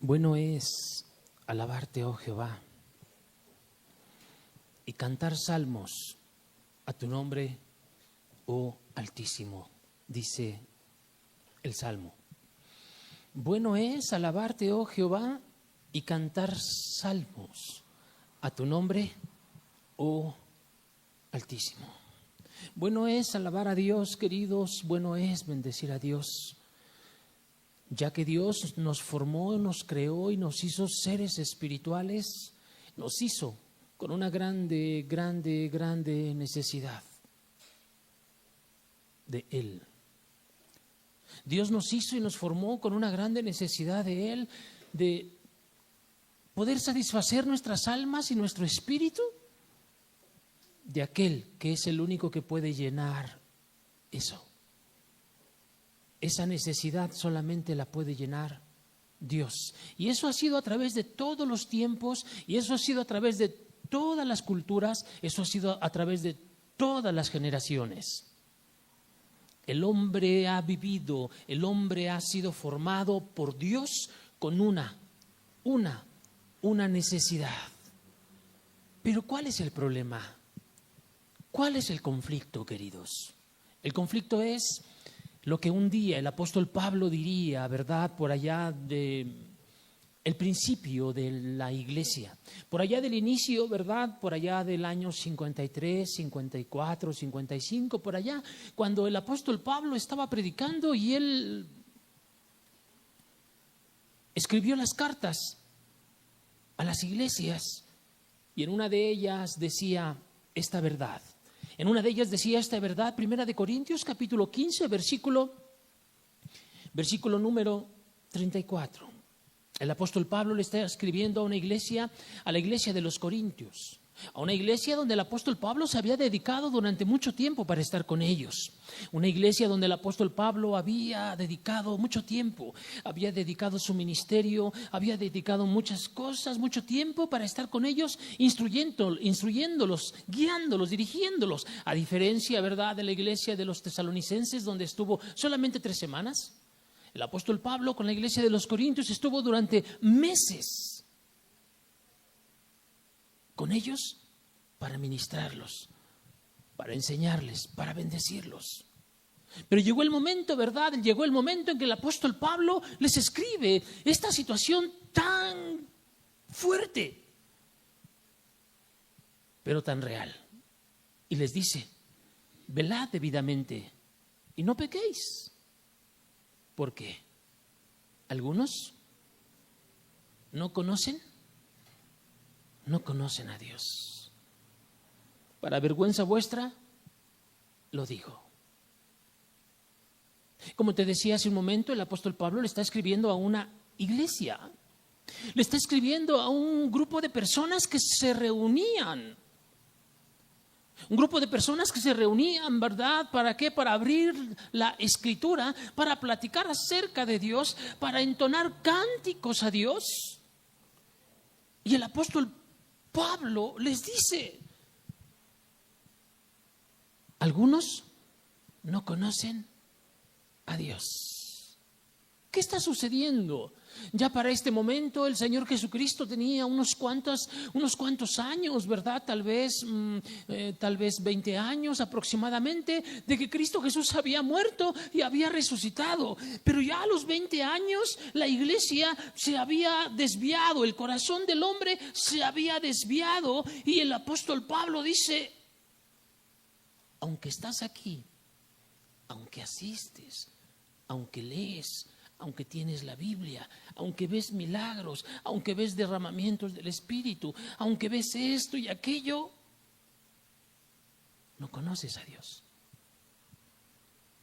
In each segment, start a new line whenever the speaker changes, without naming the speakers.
Bueno es alabarte, oh Jehová, y cantar salmos a tu nombre, oh Altísimo, dice el Salmo. Bueno es alabarte, oh Jehová, y cantar salmos a tu nombre, oh Altísimo. Bueno es alabar a Dios, queridos, bueno es bendecir a Dios, ya que Dios nos formó, nos creó y nos hizo seres espirituales, nos hizo con una grande necesidad de Él. Dios nos hizo y nos formó con una grande necesidad de Él, de poder satisfacer nuestras almas y nuestro espíritu de aquel que es el único que puede llenar eso. Esa necesidad solamente la puede llenar Dios. Y eso ha sido a través de todos los tiempos, y eso ha sido a través de todas las culturas, eso ha sido a través de todas las generaciones. El hombre ha vivido, el hombre ha sido formado por Dios con una necesidad. Pero ¿cuál es el problema? ¿Cuál es el conflicto, queridos? El conflicto es lo que un día el apóstol Pablo diría, ¿verdad?, por allá de el principio de la iglesia, por allá del inicio, ¿verdad?, por allá del año 53, 54, 55, por allá, cuando el apóstol Pablo estaba predicando y él escribió las cartas a las iglesias y en una de ellas decía esta verdad. En una de ellas decía esta verdad, Primera de Corintios, capítulo 15, versículo número 34. El apóstol Pablo le está escribiendo a una iglesia, a la iglesia de los Corintios, a una iglesia donde el apóstol Pablo se había dedicado durante mucho tiempo para estar con ellos. Una iglesia donde el apóstol Pablo había dedicado mucho tiempo, había dedicado su ministerio, había dedicado muchas cosas, mucho tiempo para estar con ellos, instruyéndolos, guiándolos, dirigiéndolos. A diferencia, ¿verdad?, de la iglesia de los tesalonicenses, donde estuvo solamente 3 semanas. El apóstol Pablo con la iglesia de los Corintios estuvo durante meses con ellos para ministrarlos, para enseñarles, para bendecirlos. Pero llegó el momento, ¿verdad? Llegó el momento en que el apóstol Pablo les escribe esta situación tan fuerte, pero tan real. Y les dice, velad debidamente y no pequéis. ¿Por qué? Algunos no conocen a Dios. Para vergüenza vuestra, lo digo. Como te decía hace un momento, el apóstol Pablo le está escribiendo a una iglesia. Le está escribiendo a un grupo de personas que se reunían. Un grupo de personas que se reunían, ¿verdad? ¿Para qué? Para abrir la escritura, para platicar acerca de Dios, para entonar cánticos a Dios. Y el apóstol Pablo les dice, algunos no conocen a Dios. ¿Qué está sucediendo? Ya para este momento el Señor Jesucristo tenía unos cuantos años, ¿verdad? Tal vez 20 años aproximadamente de que Cristo Jesús había muerto y había resucitado. Pero ya a los 20 años la iglesia se había desviado, el corazón del hombre se había desviado y el apóstol Pablo dice, aunque estás aquí, aunque asistes, aunque lees, aunque tienes la Biblia, aunque ves milagros, aunque ves derramamientos del Espíritu, aunque ves esto y aquello, no conoces a Dios.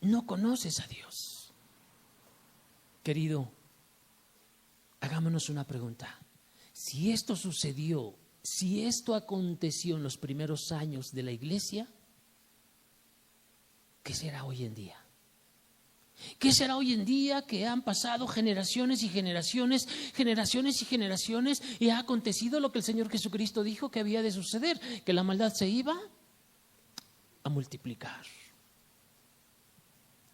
No conoces a Dios. Querido, hagámonos una pregunta. Si esto sucedió, si esto aconteció en los primeros años de la iglesia, ¿qué será hoy en día? ¿Qué será hoy en día que han pasado generaciones y generaciones y ha acontecido lo que el Señor Jesucristo dijo que había de suceder? Que la maldad se iba a multiplicar.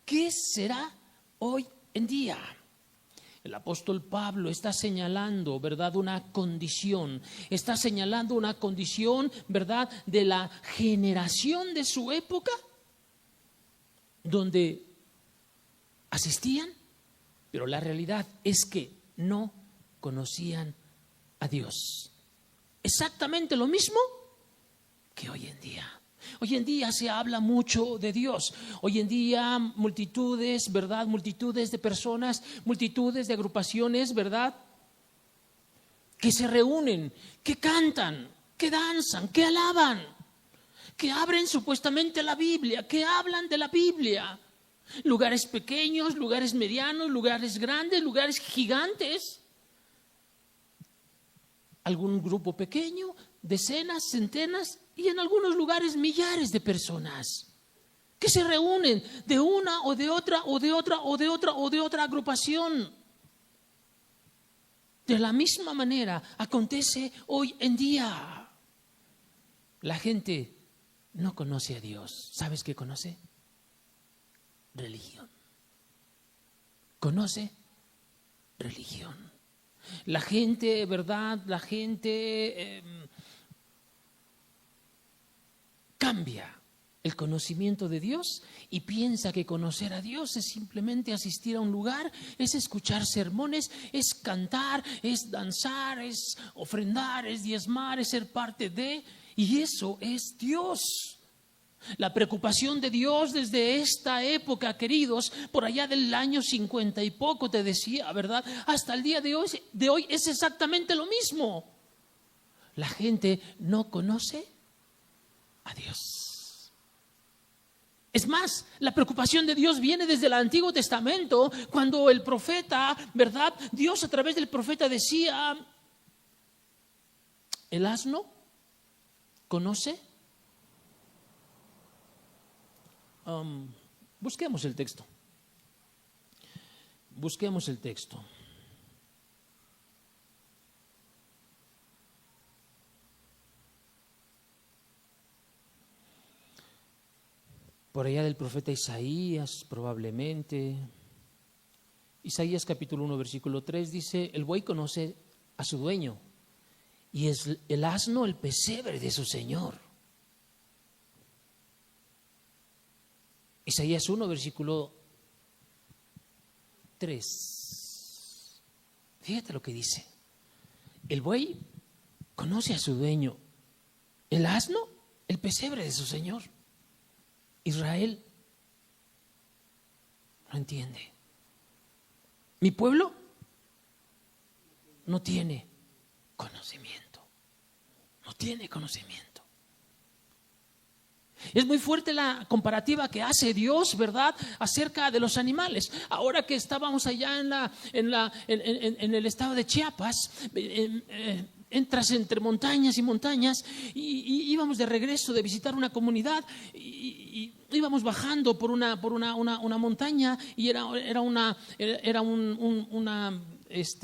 ¿Qué será hoy en día? El apóstol Pablo está señalando, ¿verdad?, una condición. Está señalando una condición, ¿verdad?, de la generación de su época, donde asistían, pero la realidad es que no conocían a Dios. Exactamente lo mismo que hoy en día. Hoy en día se habla mucho de Dios. Hoy en día multitudes, ¿verdad? Multitudes de personas, multitudes de agrupaciones, ¿verdad?, que se reúnen, que cantan, que danzan, que alaban, que abren supuestamente la Biblia, que hablan de la Biblia. Lugares pequeños, lugares medianos, lugares grandes, lugares gigantes. Algún grupo pequeño, decenas, centenas y en algunos lugares millares de personas que se reúnen de una o de otra o de otra o de otra o de otra agrupación. De la misma manera acontece hoy en día. La gente no conoce a Dios. ¿Sabes qué conoce? Religión. Conoce religión. La gente, ¿verdad? La gente cambia el conocimiento de Dios y piensa que conocer a Dios es simplemente asistir a un lugar, es escuchar sermones, es cantar, es danzar, es ofrendar, es diezmar, es ser parte de, y eso es Dios. La preocupación de Dios desde esta época, queridos, por allá del año 50 y poco, te decía, ¿verdad?, hasta el día de hoy es exactamente lo mismo. La gente no conoce a Dios. Es más, la preocupación de Dios viene desde el Antiguo Testamento, cuando el profeta, ¿verdad?, Dios a través del profeta decía: el asno conoce. Busquemos el texto. Busquemos el texto. Por allá del profeta Isaías, probablemente. Isaías capítulo 1, versículo 3 dice: el buey conoce a su dueño y es el asno el pesebre de su señor. Isaías 1, versículo 3. Fíjate lo que dice. El buey conoce a su dueño, el asno el pesebre de su señor. Israel no entiende. Mi pueblo no tiene conocimiento. No tiene conocimiento. Es muy fuerte la comparativa que hace Dios, ¿verdad?, acerca de los animales. Ahora que estábamos allá en el estado de Chiapas, entras entre montañas y montañas y íbamos de regreso de visitar una comunidad y íbamos bajando por una montaña y era una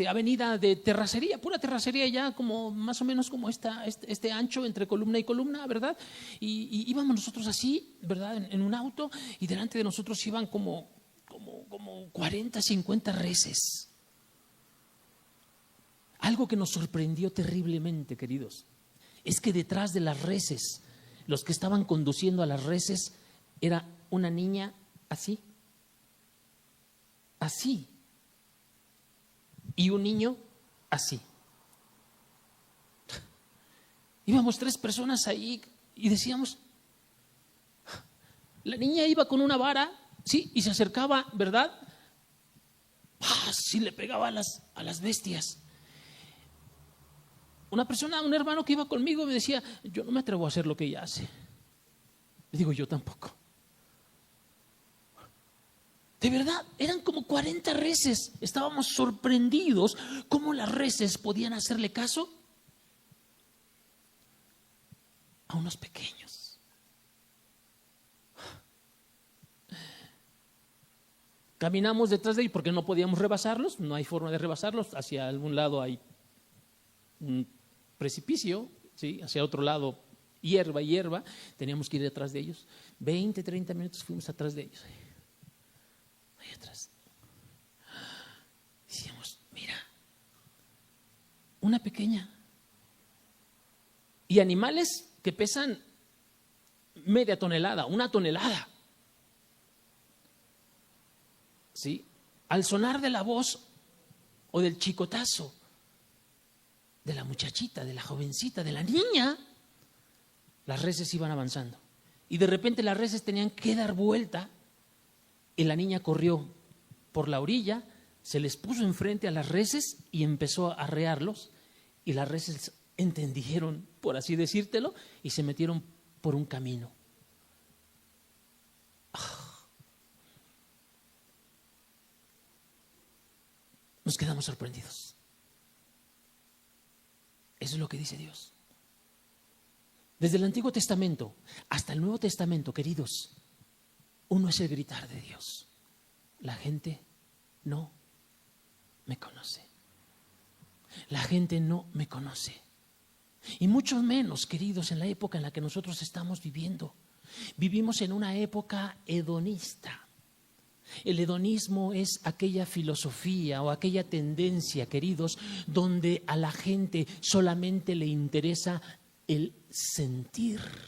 avenida de terracería, pura terracería ya, como más o menos como este ancho entre columna y columna, ¿verdad? Y íbamos nosotros así, ¿verdad?, en un auto, y delante de nosotros iban como 40, 50 reses. Algo que nos sorprendió terriblemente, queridos, es que detrás de las reses, los que estaban conduciendo a las reses, era una niña así, y un niño así. Íbamos 3 personas ahí y decíamos, la niña iba con una vara, sí, y se acercaba, ¿verdad? Sí, le pegaba a las bestias. Una persona, un hermano que iba conmigo me decía: yo no me atrevo a hacer lo que ella hace. Le digo: yo tampoco. De verdad, eran como 40 reses. Estábamos sorprendidos cómo las reses podían hacerle caso a unos pequeños. Caminamos detrás de ellos porque no podíamos rebasarlos, no hay forma de rebasarlos. Hacia algún lado hay un precipicio, ¿sí?, hacia otro lado hierba. Teníamos que ir detrás de ellos. 20, 30 minutos fuimos atrás de ellos. Ahí atrás. Decíamos: una pequeña. Y animales que pesan media tonelada, 1 tonelada. ¿Sí? Al sonar de la voz o del chicotazo de la muchachita, de la jovencita, de la niña, las reses iban avanzando. Y de repente las reses tenían que dar vuelta y la niña corrió por la orilla, se les puso enfrente a las reses y empezó a arrearlos. Y las reses entendieron, por así decírtelo, y se metieron por un camino. Nos quedamos sorprendidos. Eso es lo que dice Dios. Desde el Antiguo Testamento hasta el Nuevo Testamento, queridos, uno es el gritar de Dios. La gente no me conoce. La gente no me conoce. Y mucho menos, queridos, en la época en la que nosotros estamos viviendo. Vivimos en una época hedonista. El hedonismo es aquella filosofía o aquella tendencia, queridos, donde a la gente solamente le interesa el sentirse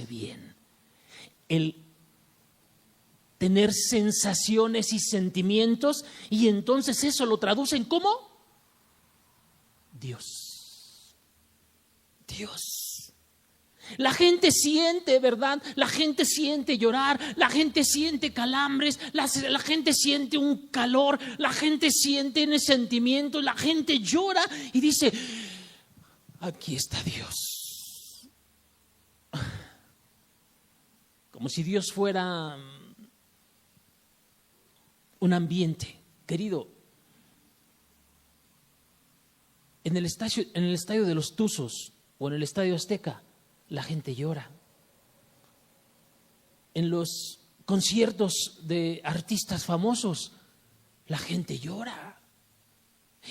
bien, el tener sensaciones y sentimientos, y entonces eso lo traducen como Dios. La gente siente, ¿verdad? La gente siente llorar, la gente siente calambres, la gente siente un calor, la gente siente sentimientos, la gente llora y dice, aquí está Dios. Como si Dios fuera un ambiente. Querido, en el estadio de los Tuzos o en el Estadio Azteca, la gente llora. En los conciertos de artistas famosos, la gente llora.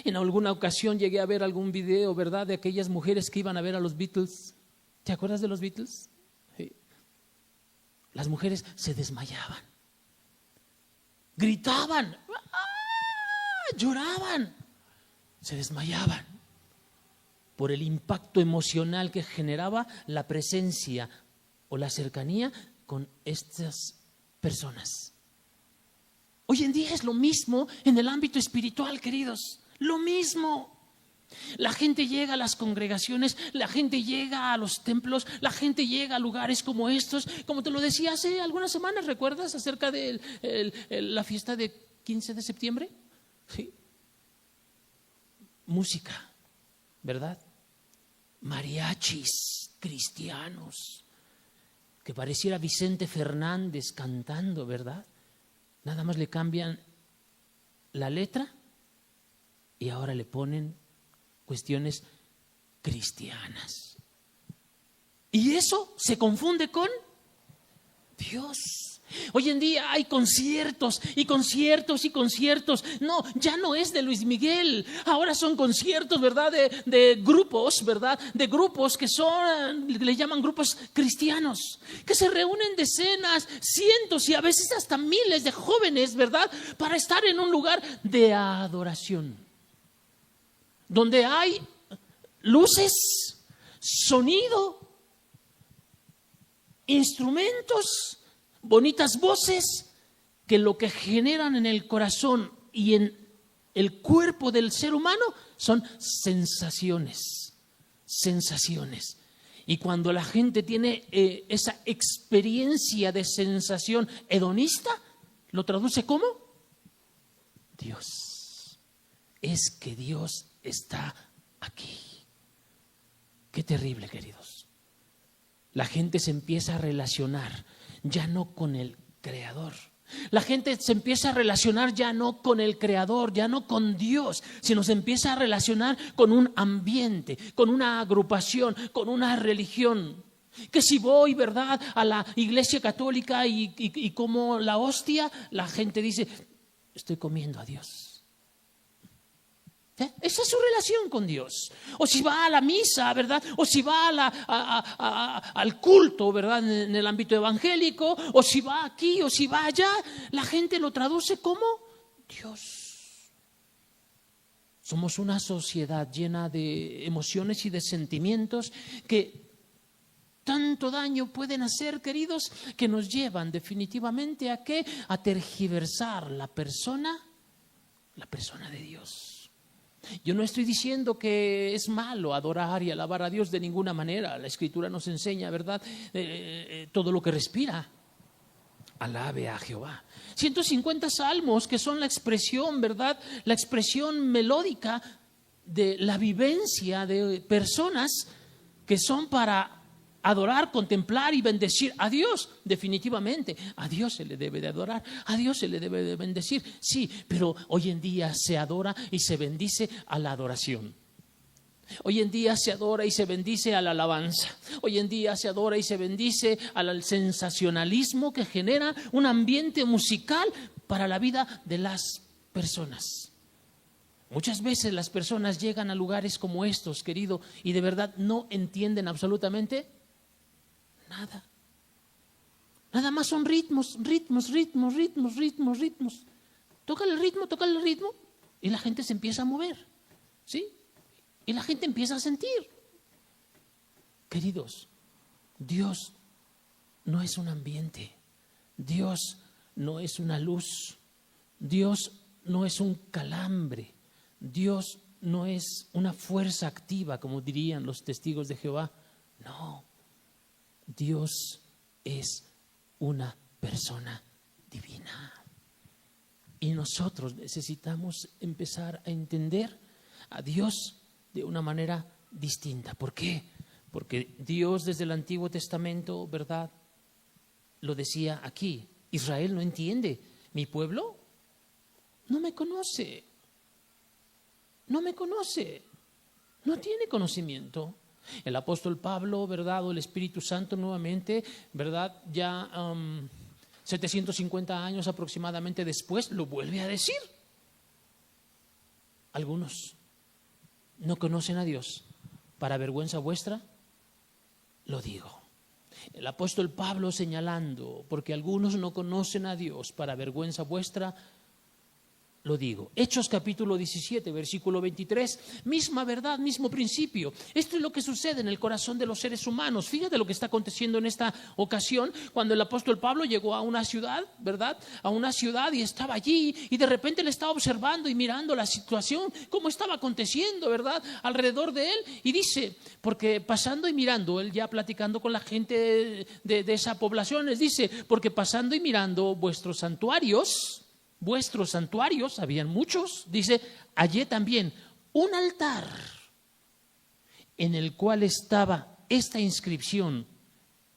En alguna ocasión llegué a ver algún video, ¿verdad?, de aquellas mujeres que iban a ver a los Beatles. ¿Te acuerdas de los Beatles? Sí. Las mujeres se desmayaban, gritaban, lloraban, se desmayaban por el impacto emocional que generaba la presencia o la cercanía con estas personas. Hoy en día es lo mismo en el ámbito espiritual, queridos, lo mismo. La gente llega a las congregaciones, la gente llega a los templos, la gente llega a lugares como estos, como te lo decía hace algunas semanas, ¿recuerdas? Acerca de la fiesta de 15 de septiembre. Sí. Música, ¿verdad? Mariachis cristianos, que pareciera Vicente Fernández cantando, ¿verdad? Nada más le cambian la letra y ahora le ponen cuestiones cristianas. Y eso se confunde con Dios. Hoy en día hay conciertos y conciertos y conciertos. No, ya no es de Luis Miguel. Ahora son conciertos, ¿verdad? De grupos, ¿verdad? De grupos que son, le llaman grupos cristianos, que se reúnen decenas, cientos y a veces hasta miles de jóvenes, ¿verdad?, para estar en un lugar de adoración, donde hay luces, sonido, instrumentos, bonitas voces, que lo que generan en el corazón y en el cuerpo del ser humano son sensaciones. Y cuando la gente tiene esa experiencia de sensación hedonista, lo traduce como Dios. Es que Dios está aquí. Qué terrible, queridos. La gente se empieza a relacionar ya no con el Creador. La gente se empieza a relacionar ya no con el Creador, ya no con Dios, sino se empieza a relacionar con un ambiente, con una agrupación, con una religión. Que si voy, ¿verdad?, a la iglesia católica y como la hostia, la gente dice, estoy comiendo a Dios. Esa es su relación con Dios. O si va a la misa, ¿verdad? O si va al culto, ¿verdad?, en el ámbito evangélico, o si va aquí, o si va allá, la gente lo traduce como Dios. Somos una sociedad llena de emociones y de sentimientos que tanto daño pueden hacer, queridos, que nos llevan definitivamente ¿a qué? A tergiversar la persona de Dios. Yo no estoy diciendo que es malo adorar y alabar a Dios de ninguna manera. La Escritura nos enseña, ¿verdad? Todo lo que respira, alabe a Jehová. 150 salmos que son la expresión, ¿verdad? La expresión melódica de la vivencia de personas que son para adorar, contemplar y bendecir a Dios. Definitivamente, a Dios se le debe de adorar, a Dios se le debe de bendecir. Sí, pero hoy en día se adora y se bendice a la adoración. Hoy en día se adora y se bendice a la alabanza. Hoy en día se adora y se bendice al sensacionalismo que genera un ambiente musical para la vida de las personas. Muchas veces las personas llegan a lugares como estos, querido, y de verdad no entienden absolutamente nada. Nada más son ritmos. Tócale el ritmo y la gente se empieza a mover, ¿sí? Y la gente empieza a sentir. Queridos, Dios no es un ambiente, Dios no es una luz, Dios no es un calambre, Dios no es una fuerza activa, como dirían los testigos de Jehová. No, Dios es una persona divina. Y nosotros necesitamos empezar a entender a Dios de una manera distinta. ¿Por qué? Porque Dios desde el Antiguo Testamento, ¿verdad?, lo decía aquí. Israel no entiende. Mi pueblo no me conoce. No tiene conocimiento. El apóstol Pablo, ¿verdad?, o el Espíritu Santo nuevamente, ¿verdad?, ya 750 años aproximadamente después, lo vuelve a decir. Algunos no conocen a Dios, para vergüenza vuestra lo digo. El apóstol Pablo señalando, porque algunos no conocen a Dios, para vergüenza vuestra lo digo. Hechos capítulo 17, versículo 23, misma verdad, mismo principio. Esto es lo que sucede en el corazón de los seres humanos. Fíjate lo que está aconteciendo en esta ocasión, cuando el apóstol Pablo llegó a una ciudad, ¿verdad? A una ciudad y estaba allí y de repente le estaba observando y mirando la situación, cómo estaba aconteciendo, ¿verdad?, alrededor de él. Y dice, porque pasando y mirando, él ya platicando con la gente de esa población, les dice, porque pasando y mirando vuestros santuarios, habían muchos, dice, hallé también un altar en el cual estaba esta inscripción: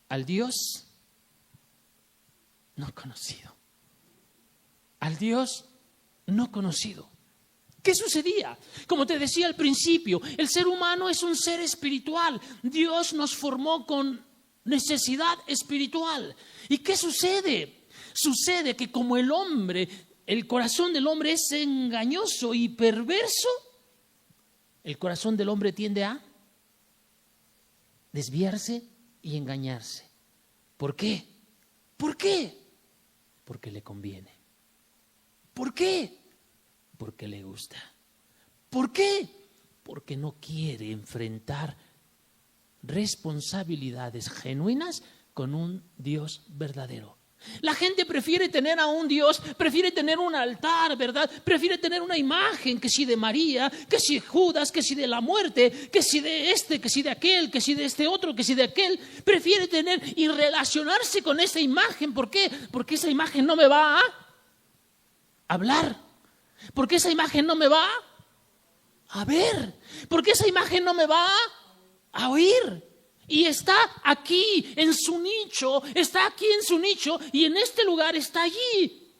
al Dios no conocido. Al Dios no conocido. ¿Qué sucedía? Como te decía al principio, el ser humano es un ser espiritual. Dios nos formó con necesidad espiritual. ¿Y qué sucede? Sucede que como el corazón del hombre es engañoso y perverso, el corazón del hombre tiende a desviarse y engañarse. ¿Por qué? Porque le conviene. ¿Por qué? Porque le gusta. ¿Por qué? Porque no quiere enfrentar responsabilidades genuinas con un Dios verdadero. La gente prefiere tener a un Dios, prefiere tener un altar, ¿verdad? Prefiere tener una imagen, que si de María, que si de Judas, que si de la muerte, que si de este, que si de aquel, que si de este otro, que si de aquel. Prefiere tener y relacionarse con esa imagen. ¿Por qué? Porque esa imagen no me va a hablar. Porque esa imagen no me va a ver. Porque esa imagen no me va a oír. Y está aquí en su nicho, y en este lugar está allí.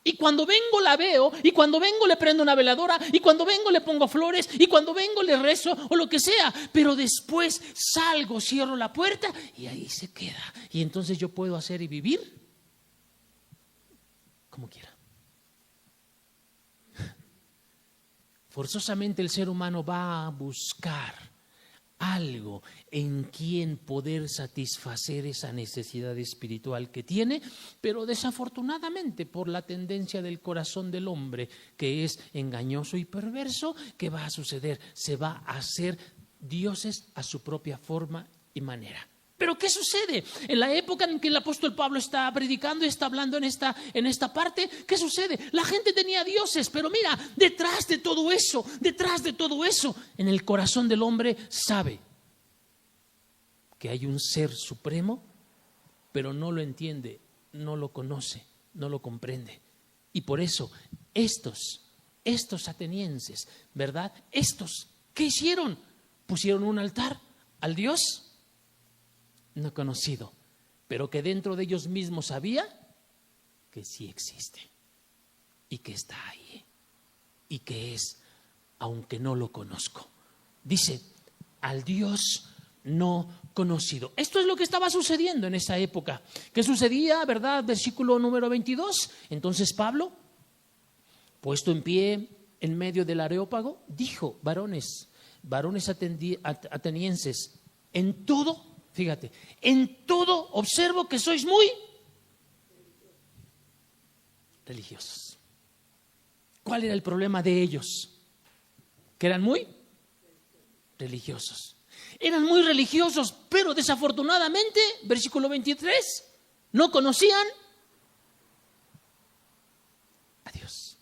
Y cuando vengo la veo, y cuando vengo le prendo una veladora, y cuando vengo le pongo flores, y cuando vengo le rezo o lo que sea. Pero después salgo, cierro la puerta y ahí se queda. Y entonces yo puedo hacer y vivir como quiera. Forzosamente el ser humano va a buscar algo en quien poder satisfacer esa necesidad espiritual que tiene, pero desafortunadamente por la tendencia del corazón del hombre, que es engañoso y perverso, ¿qué va a suceder? Se va a hacer dioses a su propia forma y manera. Pero ¿qué sucede? En la época en que el apóstol Pablo está predicando y está hablando en esta parte, ¿qué sucede? La gente tenía dioses, pero mira, detrás de todo eso, en el corazón del hombre sabe que hay un ser supremo, pero no lo entiende, no lo conoce, no lo comprende. Y por eso estos atenienses, ¿verdad? ¿Qué hicieron? Pusieron un altar al Dios no conocido, pero que dentro de ellos mismos sabía que sí existe y que está ahí y que es, aunque no lo conozco. Dice, al Dios no conocido. Esto es lo que estaba sucediendo en esa época. ¿Qué sucedía, verdad? Versículo número 22. Entonces Pablo, puesto en pie en medio del Areópago, dijo, varones atenienses, en todo, fíjate, en todo observo que sois muy religiosos. ¿Cuál era el problema de ellos? Que eran muy religiosos. Eran muy religiosos, pero desafortunadamente, versículo 23, no conocían a Dios.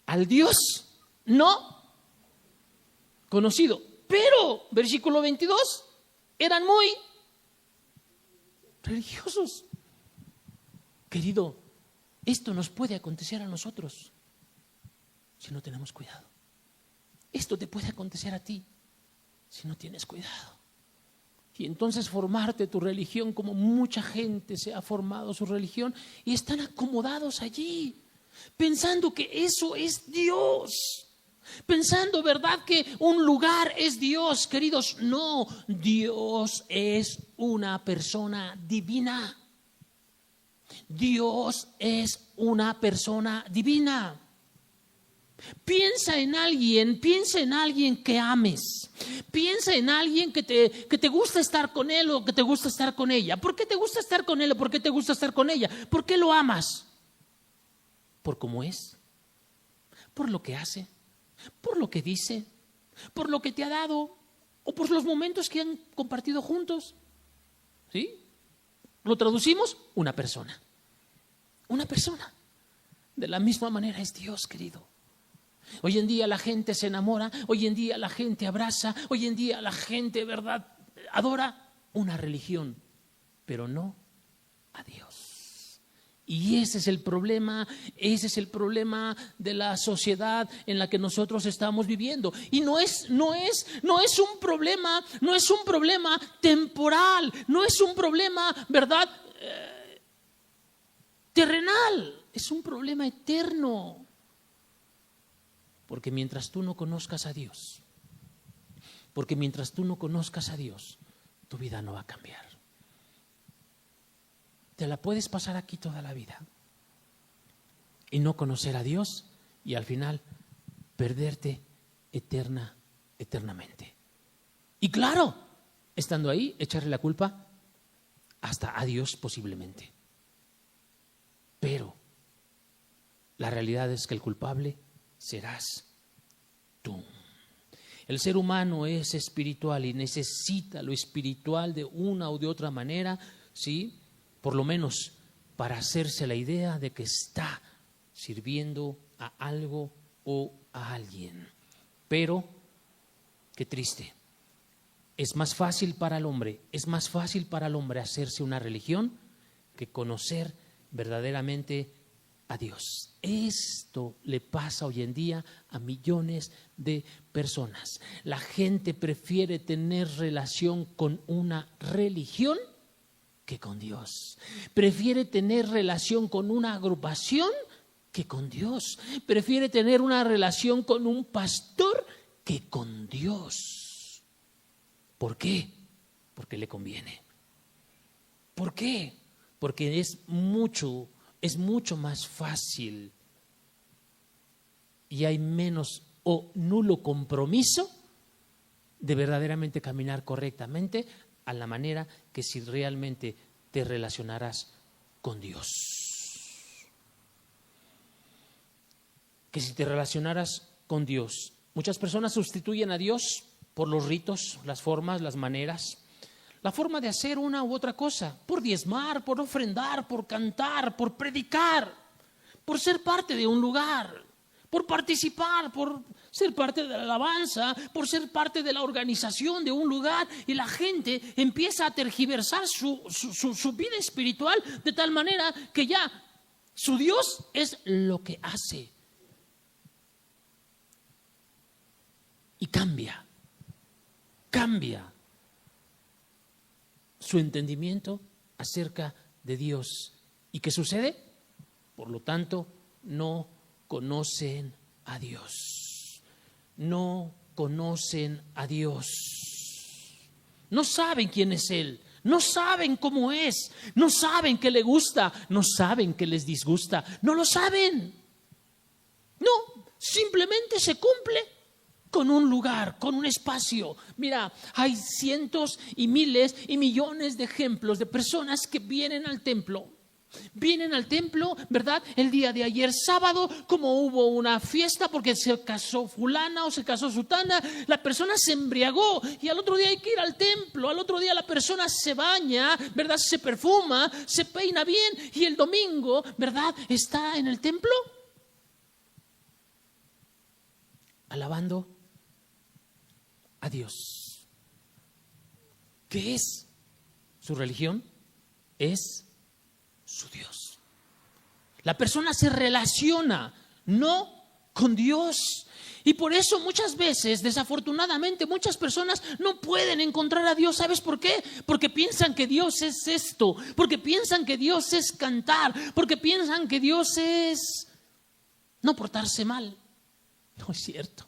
Al Dios no conocido. Pero, versículo 22, eran muy religiosos. Querido, esto nos puede acontecer a nosotros si no tenemos cuidado. Esto te puede acontecer a ti si no tienes cuidado. Y entonces formarte tu religión como mucha gente se ha formado su religión y están acomodados allí, pensando que eso es Dios. Pensando, ¿verdad?, que un lugar es Dios. Queridos, no, Dios es una persona divina. Dios es una persona divina. Piensa en alguien que ames. Piensa en alguien que te gusta estar con él o que te gusta estar con ella. ¿Por qué te gusta estar con él o por qué te gusta estar con ella? ¿Por qué lo amas? ¿Por cómo es? ¿Por lo que hace? ¿Por lo que dice? ¿Por lo que te ha dado? ¿O por los momentos que han compartido juntos? ¿Sí? ¿Lo traducimos? Una persona. Una persona. De la misma manera es Dios, querido. Hoy en día la gente se enamora, hoy en día la gente abraza, hoy en día la gente, ¿verdad?, adora una religión, pero no a Dios. Y ese es el problema de la sociedad en la que nosotros estamos viviendo. Y no es un problema temporal, no es un problema, ¿verdad?, terrenal, es un problema eterno. Porque mientras tú no conozcas a Dios, tu vida no va a cambiar. Te la puedes pasar aquí toda la vida y no conocer a Dios y al final perderte eternamente. Y claro, estando ahí, echarle la culpa hasta a Dios posiblemente. Pero la realidad es que el culpable serás tú. El ser humano es espiritual y necesita lo espiritual de una o de otra manera, ¿sí?, por lo menos para hacerse la idea de que está sirviendo a algo o a alguien. Pero, qué triste, es más fácil para el hombre hacerse una religión que conocer verdaderamente a Dios. Esto le pasa hoy en día a millones de personas. La gente prefiere tener relación con una religión que con Dios. Prefiere tener relación con una agrupación que con Dios. Prefiere tener una relación con un pastor que con Dios. ¿Por qué? Porque le conviene. ¿Por qué? Porque es mucho más fácil y hay menos o nulo compromiso de verdaderamente caminar correctamente a la manera que si realmente te relacionaras con Dios. Que si te relacionaras con Dios. Muchas personas sustituyen a Dios por los ritos, las formas, las maneras, la forma de hacer una u otra cosa, por diezmar, por ofrendar, por cantar, por predicar, por ser parte de un lugar, por participar, por ser parte de la alabanza, por ser parte de la organización de un lugar, y la gente empieza a tergiversar su vida espiritual de tal manera que ya su Dios es lo que hace. Y cambia su entendimiento acerca de Dios. ¿Y qué sucede? Por lo tanto, no conocen a Dios. No conocen a Dios. No saben quién es Él. No saben cómo es. No saben qué le gusta. No saben qué les disgusta. No lo saben. No, simplemente se cumple con un lugar, con un espacio. Mira, hay cientos y miles y millones de ejemplos de personas que vienen al templo. Vienen al templo, ¿verdad? El día de ayer sábado, como hubo una fiesta porque se casó fulana o se casó sutana, la persona se embriagó y al otro día hay que ir al templo. Al otro día la persona se baña, ¿verdad? Se perfuma, se peina bien y el domingo, ¿verdad? Está en el templo alabando a Dios. ¿Qué es su religión? Es su Dios. La persona se relaciona no con Dios. Y por eso muchas veces, desafortunadamente, muchas personas no pueden encontrar a Dios. ¿Sabes por qué? Porque piensan que Dios es esto, porque piensan que Dios es cantar, porque piensan que Dios es no portarse mal. No es cierto.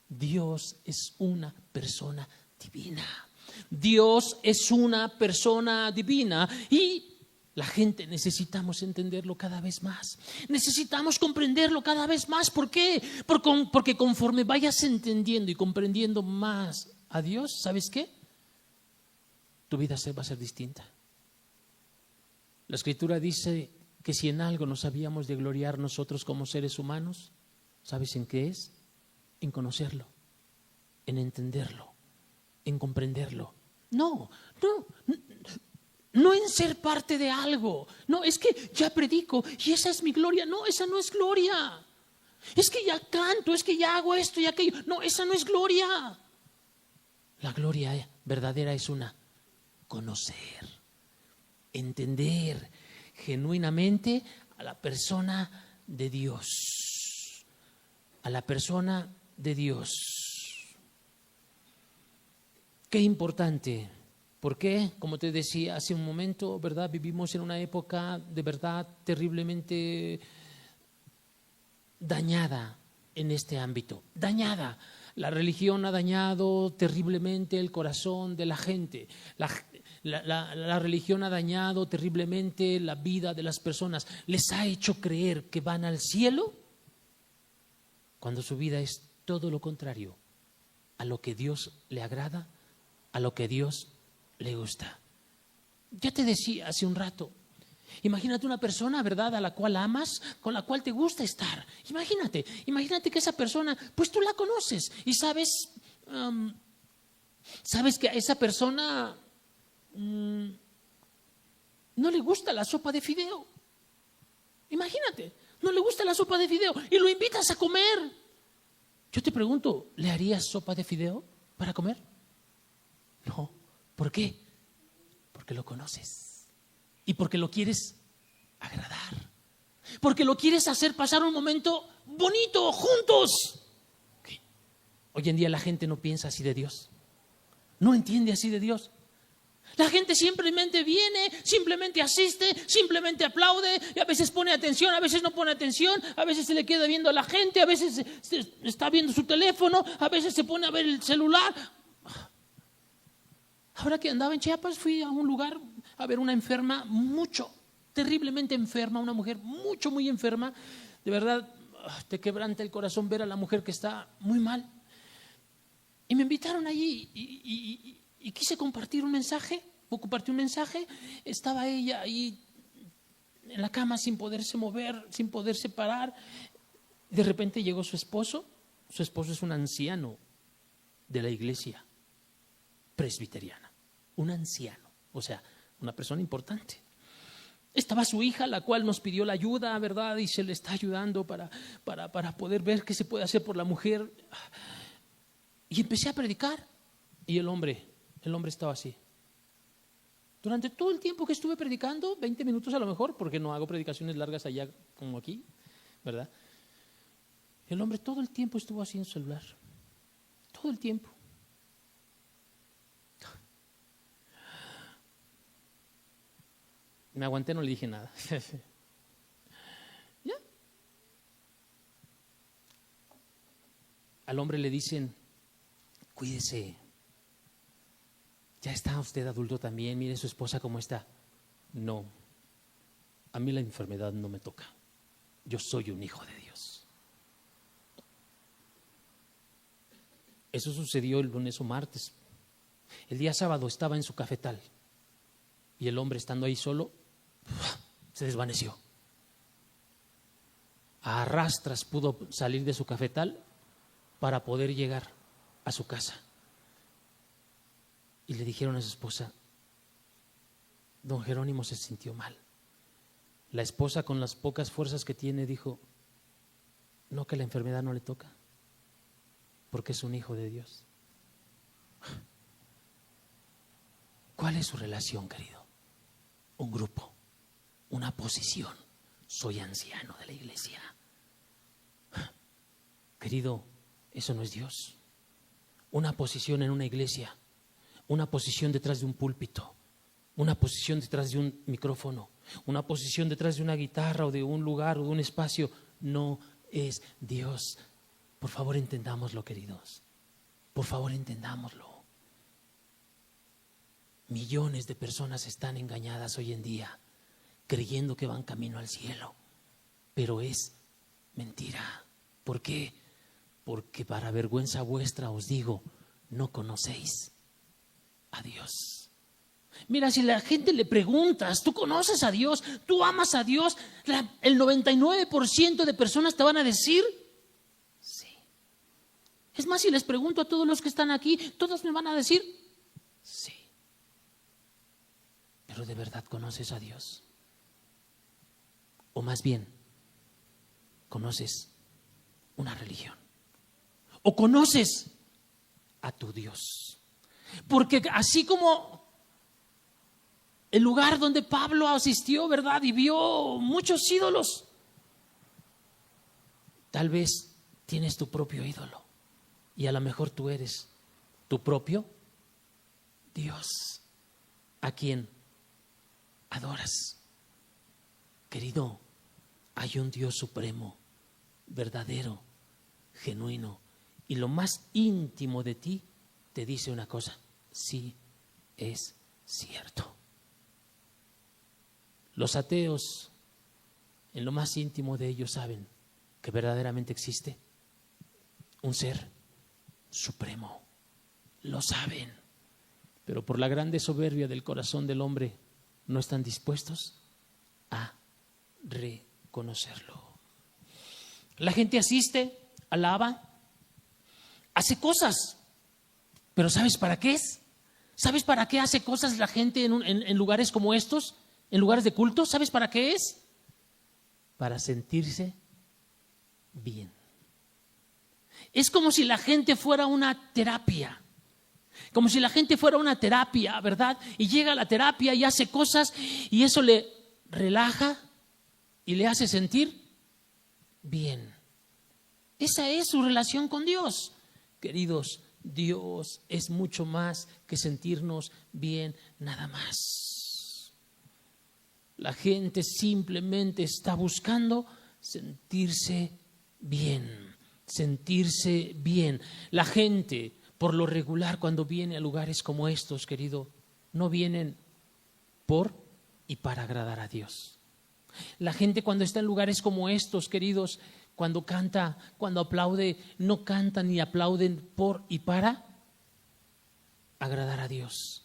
Dios es una persona divina. Dios es una persona divina y la gente necesitamos entenderlo cada vez más. Necesitamos comprenderlo cada vez más. ¿Por qué? Porque conforme vayas entendiendo y comprendiendo más a Dios, ¿sabes qué? Tu vida va a ser distinta. La Escritura dice que si en algo nos habíamos de gloriar nosotros como seres humanos, ¿sabes en qué es? En conocerlo, en entenderlo, en comprenderlo. No en ser parte de algo. No, es que ya predico y esa es mi gloria. No, esa no es gloria. Es que ya canto, es que ya hago esto y aquello. No, esa no es gloria. La gloria verdadera es conocer, entender genuinamente a la persona de Dios. A la persona de Dios. Qué importante. ¿Por qué? Como te decía hace un momento, ¿verdad? Vivimos en una época de verdad terriblemente dañada en este ámbito. Dañada. La religión ha dañado terriblemente el corazón de la gente. La religión ha dañado terriblemente la vida de las personas. Les ha hecho creer que van al cielo cuando su vida es todo lo contrario a lo que Dios le agrada, a lo que Dios le gusta. Ya te decía hace un rato, imagínate una persona, ¿verdad?, a la cual amas, con la cual te gusta estar. Imagínate que esa persona, pues tú la conoces y sabes que a esa persona no le gusta la sopa de fideo. Imagínate, no le gusta la sopa de fideo y lo invitas a comer. Yo te pregunto, ¿le harías sopa de fideo para comer? No. ¿Por qué? Porque lo conoces y porque lo quieres agradar, porque lo quieres hacer pasar un momento bonito juntos. ¿Qué? Hoy en día la gente no piensa así de Dios, no entiende así de Dios. La gente simplemente viene, simplemente asiste, simplemente aplaude y a veces pone atención, a veces no pone atención, a veces se le queda viendo a la gente, a veces está viendo su teléfono, a veces se pone a ver el celular. Ahora que andaba en Chiapas, fui a un lugar a ver una enferma terriblemente enferma, una mujer muy enferma. De verdad, te quebranta el corazón ver a la mujer que está muy mal. Y me invitaron allí y quise compartir un mensaje. Compartí un mensaje. Estaba ella ahí en la cama sin poderse mover, sin poderse parar. De repente llegó su esposo. Su esposo es un anciano de la iglesia presbiteriana. Un anciano, o sea, una persona importante. Estaba su hija, la cual nos pidió la ayuda, ¿verdad? Y se le está ayudando para poder ver qué se puede hacer por la mujer. Y empecé a predicar. Y el hombre estaba así. Durante todo el tiempo que estuve predicando, 20 minutos a lo mejor, porque no hago predicaciones largas allá como aquí, ¿verdad? El hombre todo el tiempo estuvo así en su celular. Todo el tiempo. Me aguanté, no le dije nada. ¿Ya? Al hombre le dicen, cuídese. Ya está usted adulto también, mire su esposa cómo está. No, a mí la enfermedad no me toca. Yo soy un hijo de Dios. Eso sucedió el lunes o martes. El día sábado estaba en su cafetal y el hombre, estando ahí solo, se desvaneció. A arrastras pudo salir de su cafetal para poder llegar a su casa. Y le dijeron a su esposa, don Jerónimo se sintió mal. La esposa, con las pocas fuerzas que tiene, dijo, no, que la enfermedad no le toca, porque es un hijo de Dios. ¿Cuál es su relación, querido? Un grupo, una posición. Soy anciano de la iglesia. Querido, eso no es Dios. Una posición en una iglesia, una posición detrás de un púlpito, una posición detrás de un micrófono, una posición detrás de una guitarra o de un lugar o de un espacio, no es Dios. Por favor, entendámoslo, queridos. Por favor, entendámoslo. Millones de personas están engañadas hoy en día, creyendo que van camino al cielo, pero es mentira. ¿Por qué? Porque para vergüenza vuestra os digo, no conocéis a Dios. Mira, si la gente le preguntas, ¿tú conoces a Dios? ¿Tú amas a Dios? El 99% de personas te van a decir, sí. Es más, si les pregunto a todos los que están aquí, todos me van a decir, sí. Pero ¿de verdad conoces a Dios? O más bien, ¿conoces una religión? ¿O conoces a tu Dios? Porque así como el lugar donde Pablo asistió, ¿verdad? Y vio muchos ídolos, tal vez tienes tu propio ídolo y a lo mejor tú eres tu propio Dios, a quien adoras. Querido, hay un Dios supremo, verdadero, genuino, y lo más íntimo de ti te dice una cosa: sí, es cierto. Los ateos, en lo más íntimo de ellos, saben que verdaderamente existe un ser supremo. Lo saben, pero por la grande soberbia del corazón del hombre no están dispuestos a reconocerlo. La gente asiste, alaba, hace cosas, pero ¿sabes para qué es? ¿Sabes para qué hace cosas la gente en lugares como estos? En lugares de culto, ¿sabes para qué es? Para sentirse bien. Es como si la gente fuera una terapia. Como si la gente fuera una terapia, ¿verdad? Y llega a la terapia y hace cosas y eso le relaja y le hace sentir bien. Esa es su relación con Dios. Queridos, Dios es mucho más que sentirnos bien, nada más. La gente simplemente está buscando sentirse bien, sentirse bien. La gente, por lo regular, cuando viene a lugares como estos, querido, no vienen por y para agradar a Dios. La gente cuando está en lugares como estos, queridos, cuando canta, cuando aplaude, no cantan ni aplauden por y para agradar a Dios.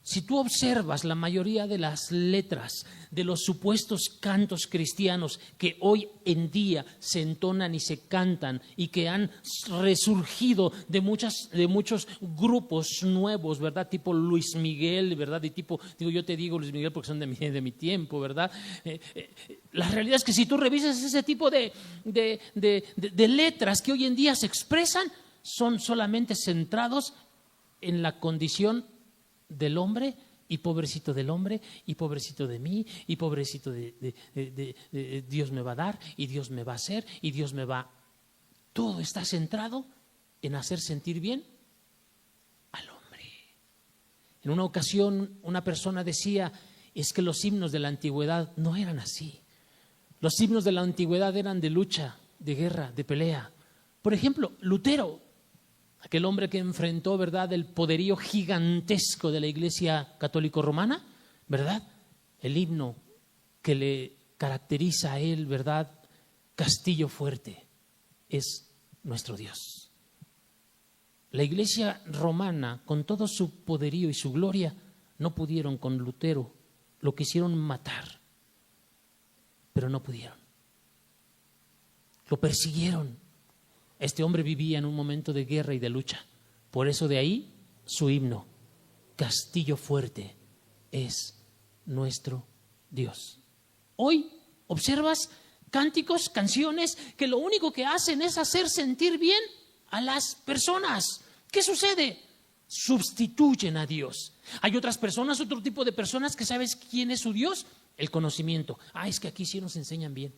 Si tú observas la mayoría de las letras de los supuestos cantos cristianos que hoy en día se entonan y se cantan y que han resurgido de muchos grupos nuevos, ¿verdad? Tipo Luis Miguel, ¿verdad? Y tipo, yo te digo Luis Miguel porque son de mi tiempo, ¿verdad? La realidad es que si tú revisas ese tipo de letras que hoy en día se expresan, son solamente centrados en la condición del hombre, y pobrecito del hombre, y pobrecito de mí, y pobrecito de Dios me va a dar, y Dios me va a hacer, y Dios me va. Todo está centrado en hacer sentir bien al hombre. En una ocasión una persona decía, es que los himnos de la antigüedad no eran así. Los himnos de la antigüedad eran de lucha, de guerra, de pelea. Por ejemplo, Lutero, aquel hombre que enfrentó, ¿verdad?, el poderío gigantesco de la Iglesia católico romana, ¿verdad? El himno que le caracteriza a él, ¿verdad?, castillo fuerte, es nuestro Dios. La Iglesia romana, con todo su poderío y su gloria, no pudieron con Lutero, lo quisieron matar, pero no pudieron. Lo persiguieron. Este hombre vivía en un momento de guerra y de lucha. Por eso de ahí su himno, castillo fuerte, es nuestro Dios. Hoy observas cánticos, canciones que lo único que hacen es hacer sentir bien a las personas. ¿Qué sucede? Sustituyen a Dios. Hay otras personas, otro tipo de personas que ¿sabes quién es su Dios? El conocimiento. Es que aquí sí nos enseñan bien.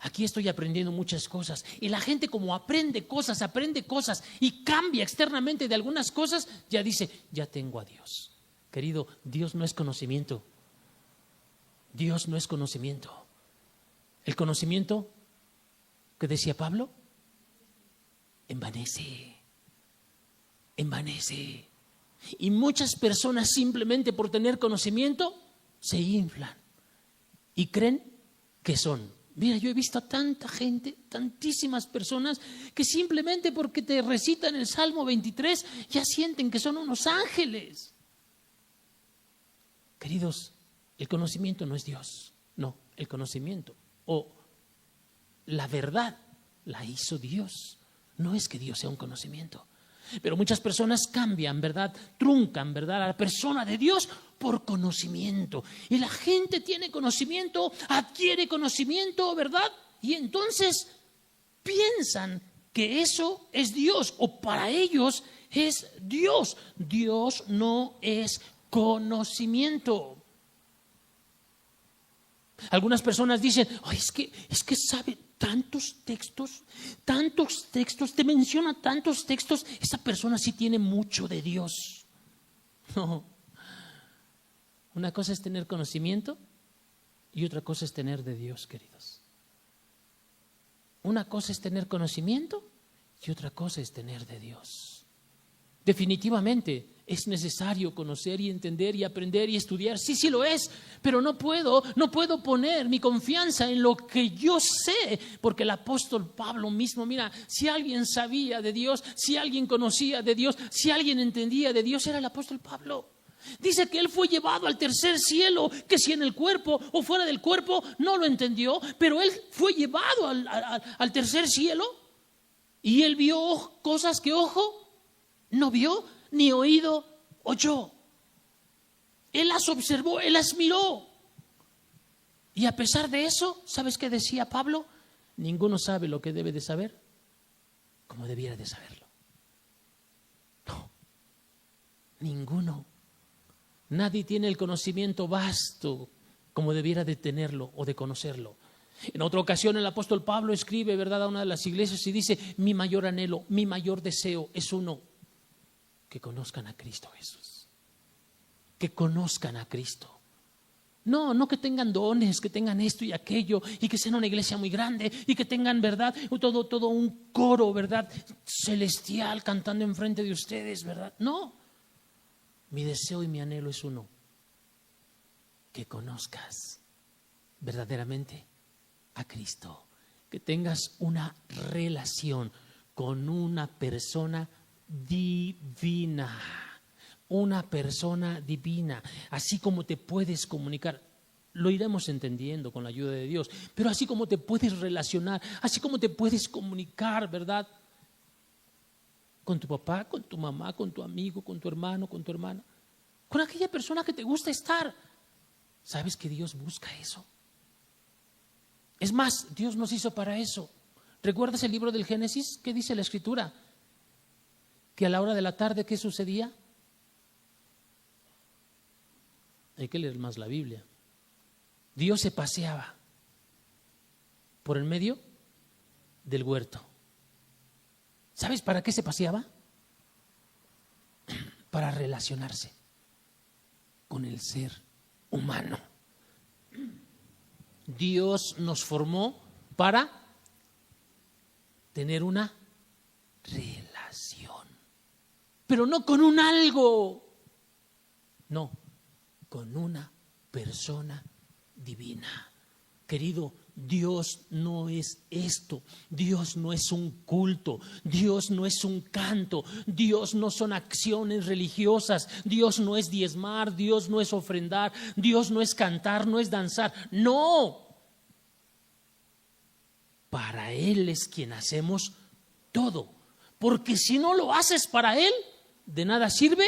Aquí estoy aprendiendo muchas cosas. Y la gente como aprende cosas y cambia externamente de algunas cosas, ya dice, ya tengo a Dios. Querido, Dios no es conocimiento. Dios no es conocimiento. El conocimiento, que decía Pablo, envanece. Y muchas personas simplemente por tener conocimiento se inflan y creen que son. Mira, yo he visto a tanta gente, tantísimas personas que simplemente porque te recitan el Salmo 23 ya sienten que son unos ángeles. Queridos, el conocimiento no es Dios. No, el conocimiento o la verdad la hizo Dios. No es que Dios sea un conocimiento. Pero muchas personas cambian, ¿verdad? Truncan, ¿verdad?, a la persona de Dios por conocimiento. Y la gente tiene conocimiento, adquiere conocimiento, ¿verdad? Y entonces piensan que eso es Dios o para ellos es Dios. Dios no es conocimiento. Algunas personas dicen, es que sabe tantos textos, te menciona tantos textos, esa persona sí tiene mucho de Dios. No. Una cosa es tener conocimiento y otra cosa es tener de Dios, queridos. Una cosa es tener conocimiento y otra cosa es tener de Dios. Definitivamente es necesario conocer y entender y aprender y estudiar. Sí lo es, pero no puedo poner mi confianza en lo que yo sé, porque el apóstol Pablo mismo, mira, si alguien sabía de Dios, si alguien conocía de Dios, si alguien entendía de Dios, era el apóstol Pablo. Dice que él fue llevado al tercer cielo, que si en el cuerpo o fuera del cuerpo no lo entendió, pero él fue llevado al tercer cielo y él vio cosas que ojo no vio ni oído oyó. Él las observó, él las miró. Y a pesar de eso, ¿sabes qué decía Pablo? Ninguno sabe lo que debe de saber como debiera de saberlo. No, ninguno. Nadie tiene el conocimiento vasto como debiera de tenerlo o de conocerlo. En otra ocasión el apóstol Pablo escribe, ¿verdad?, a una de las iglesias y dice, mi mayor anhelo, mi mayor deseo es uno, que conozcan a Cristo Jesús. Que conozcan a Cristo. No que tengan dones, que tengan esto y aquello y que sean una iglesia muy grande y que tengan, ¿verdad?, todo un coro, ¿verdad?, celestial cantando enfrente de ustedes, ¿verdad? No. Mi deseo y mi anhelo es uno, que conozcas verdaderamente a Cristo, que tengas una relación con una persona divina. Una persona divina. Así como te puedes comunicar, lo iremos entendiendo con la ayuda de Dios, pero así como te puedes relacionar, así como te puedes comunicar, ¿verdad? Con tu papá, con tu mamá, con tu amigo, con tu hermano, con tu hermana, con aquella persona que te gusta estar. ¿Sabes que Dios busca eso? Es más, Dios nos hizo para eso. ¿Recuerdas el libro del Génesis? ¿Qué dice la Escritura? Que a la hora de la tarde, ¿qué sucedía? Hay que leer más la Biblia. Dios se paseaba por el medio del huerto. ¿Sabes para qué se paseaba? Para relacionarse con el ser humano. Dios nos formó para tener una relación, pero no con un algo, no, con una persona divina. Querido, Dios no es esto, Dios no es un culto, Dios no es un canto, Dios no son acciones religiosas, Dios no es diezmar, Dios no es ofrendar, Dios no es cantar, no es danzar, no. Para Él es quien hacemos todo, porque si no lo haces para Él, de nada sirve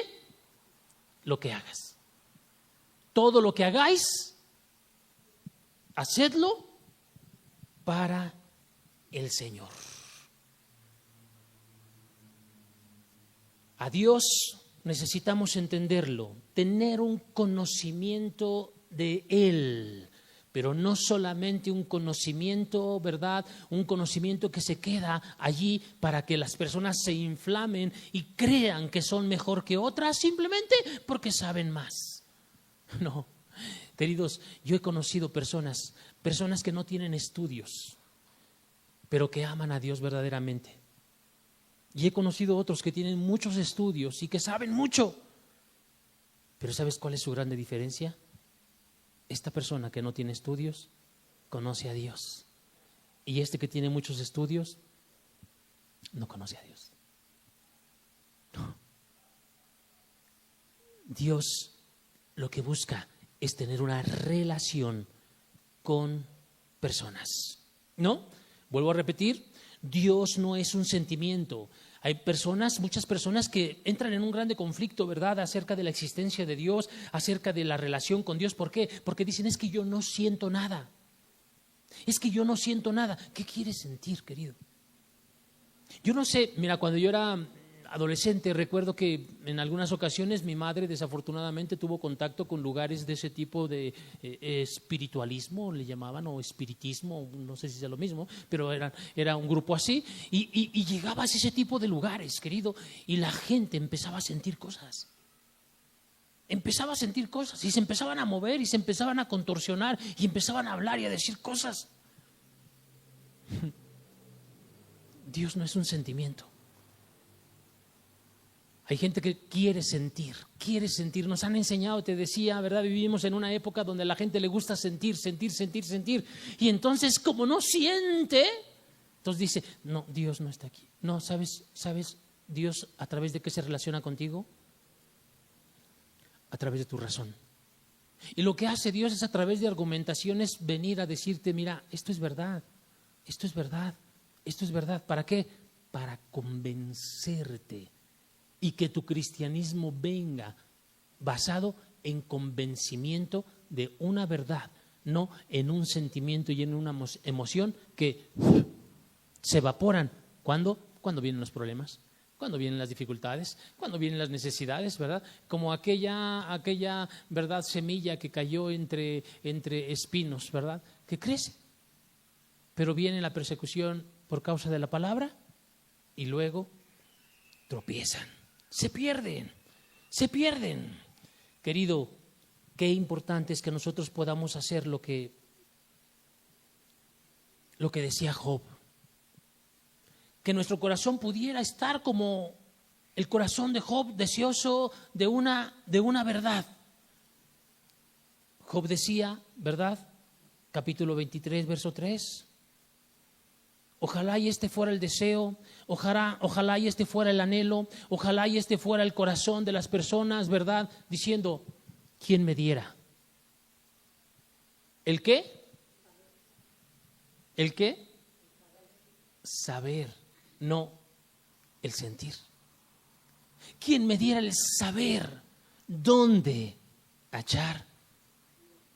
lo que hagas. Todo lo que hagáis, hacedlo para el Señor. A Dios necesitamos entenderlo, tener un conocimiento de Él, pero no solamente un conocimiento, ¿verdad? Un conocimiento que se queda allí para que las personas se inflamen y crean que son mejor que otras simplemente porque saben más. No, queridos, yo he conocido personas que no tienen estudios, pero que aman a Dios verdaderamente. Y he conocido otros que tienen muchos estudios y que saben mucho. Pero ¿sabes cuál es su grande diferencia? Esta persona que no tiene estudios conoce a Dios. Y este que tiene muchos estudios no conoce a Dios. No. Dios lo que busca es tener una relación con personas, ¿no? Vuelvo a repetir, Dios no es un sentimiento. Hay personas, muchas personas que entran en un grande conflicto, ¿verdad?, acerca de la existencia de Dios, acerca de la relación con Dios. ¿Por qué? Porque dicen, es que yo no siento nada. Es que yo no siento nada. ¿Qué quieres sentir, querido? Yo no sé, mira, cuando yo era adolescente, recuerdo que en algunas ocasiones mi madre desafortunadamente tuvo contacto con lugares de ese tipo de espiritualismo, le llamaban, o espiritismo, no sé si es lo mismo, pero era un grupo así, y llegabas a ese tipo de lugares, querido, y la gente empezaba a sentir cosas. Empezaba a sentir cosas y se empezaban a mover y se empezaban a contorsionar y empezaban a hablar y a decir cosas. Dios no es un sentimiento. Hay gente que quiere sentir. Nos han enseñado, te decía, ¿verdad? Vivimos en una época donde a la gente le gusta sentir. Y entonces, como no siente, entonces dice, no, Dios no está aquí. No, ¿sabes Dios a través de qué se relaciona contigo? A través de tu razón. Y lo que hace Dios es a través de argumentaciones venir a decirte, mira, esto es verdad, esto es verdad, esto es verdad. ¿Para qué? Para convencerte. Y que tu cristianismo venga basado en convencimiento de una verdad, no en un sentimiento y en una emoción que se evaporan. ¿Cuándo? Cuando vienen los problemas, cuando vienen las dificultades, cuando vienen las necesidades, ¿verdad? Como aquella ¿verdad?, semilla que cayó entre espinos, ¿verdad?, que crece. Pero viene la persecución por causa de la palabra y luego tropiezan. Se pierden. Querido, qué importante es que nosotros podamos hacer lo que decía Job. Que nuestro corazón pudiera estar como el corazón de Job, deseoso de una verdad. Job decía, ¿verdad? Capítulo 23, verso 3. Ojalá y este fuera el deseo, ojalá y este fuera el anhelo, ojalá y este fuera el corazón de las personas, ¿verdad? Diciendo, ¿quién me diera? ¿El qué? ¿El qué? Saber, no el sentir. ¿Quién me diera el saber dónde hallar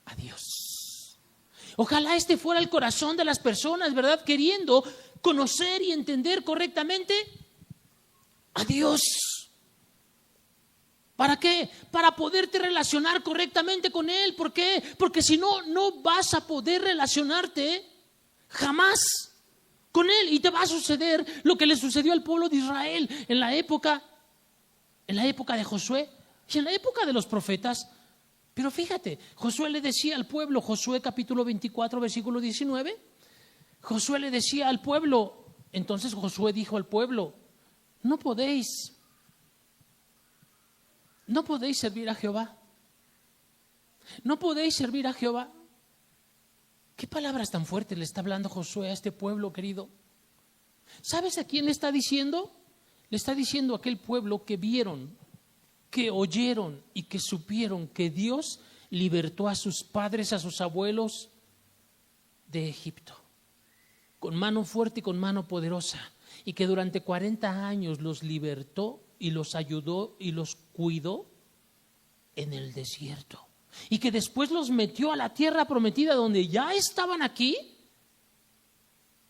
a Dios? Ojalá este fuera el corazón de las personas, ¿verdad? Queriendo conocer y entender correctamente a Dios. ¿Para qué? Para poderte relacionar correctamente con Él. ¿Por qué? Porque si no, no vas a poder relacionarte jamás con Él. Y te va a suceder lo que le sucedió al pueblo de Israel en la época de Josué y en la época de los profetas. Pero fíjate, Josué le decía al pueblo, Josué capítulo 24, versículo 19, Josué le decía al pueblo, entonces Josué dijo al pueblo, no podéis servir a Jehová. No podéis servir a Jehová. ¿Qué palabras tan fuertes le está hablando Josué a este pueblo, querido? ¿Sabes a quién le está diciendo? Le está diciendo a aquel pueblo que vieron, que oyeron y que supieron que Dios libertó a sus padres, a sus abuelos de Egipto, con mano fuerte y con mano poderosa, y que durante 40 años los libertó y los ayudó y los cuidó en el desierto, y que después los metió a la tierra prometida donde ya estaban aquí,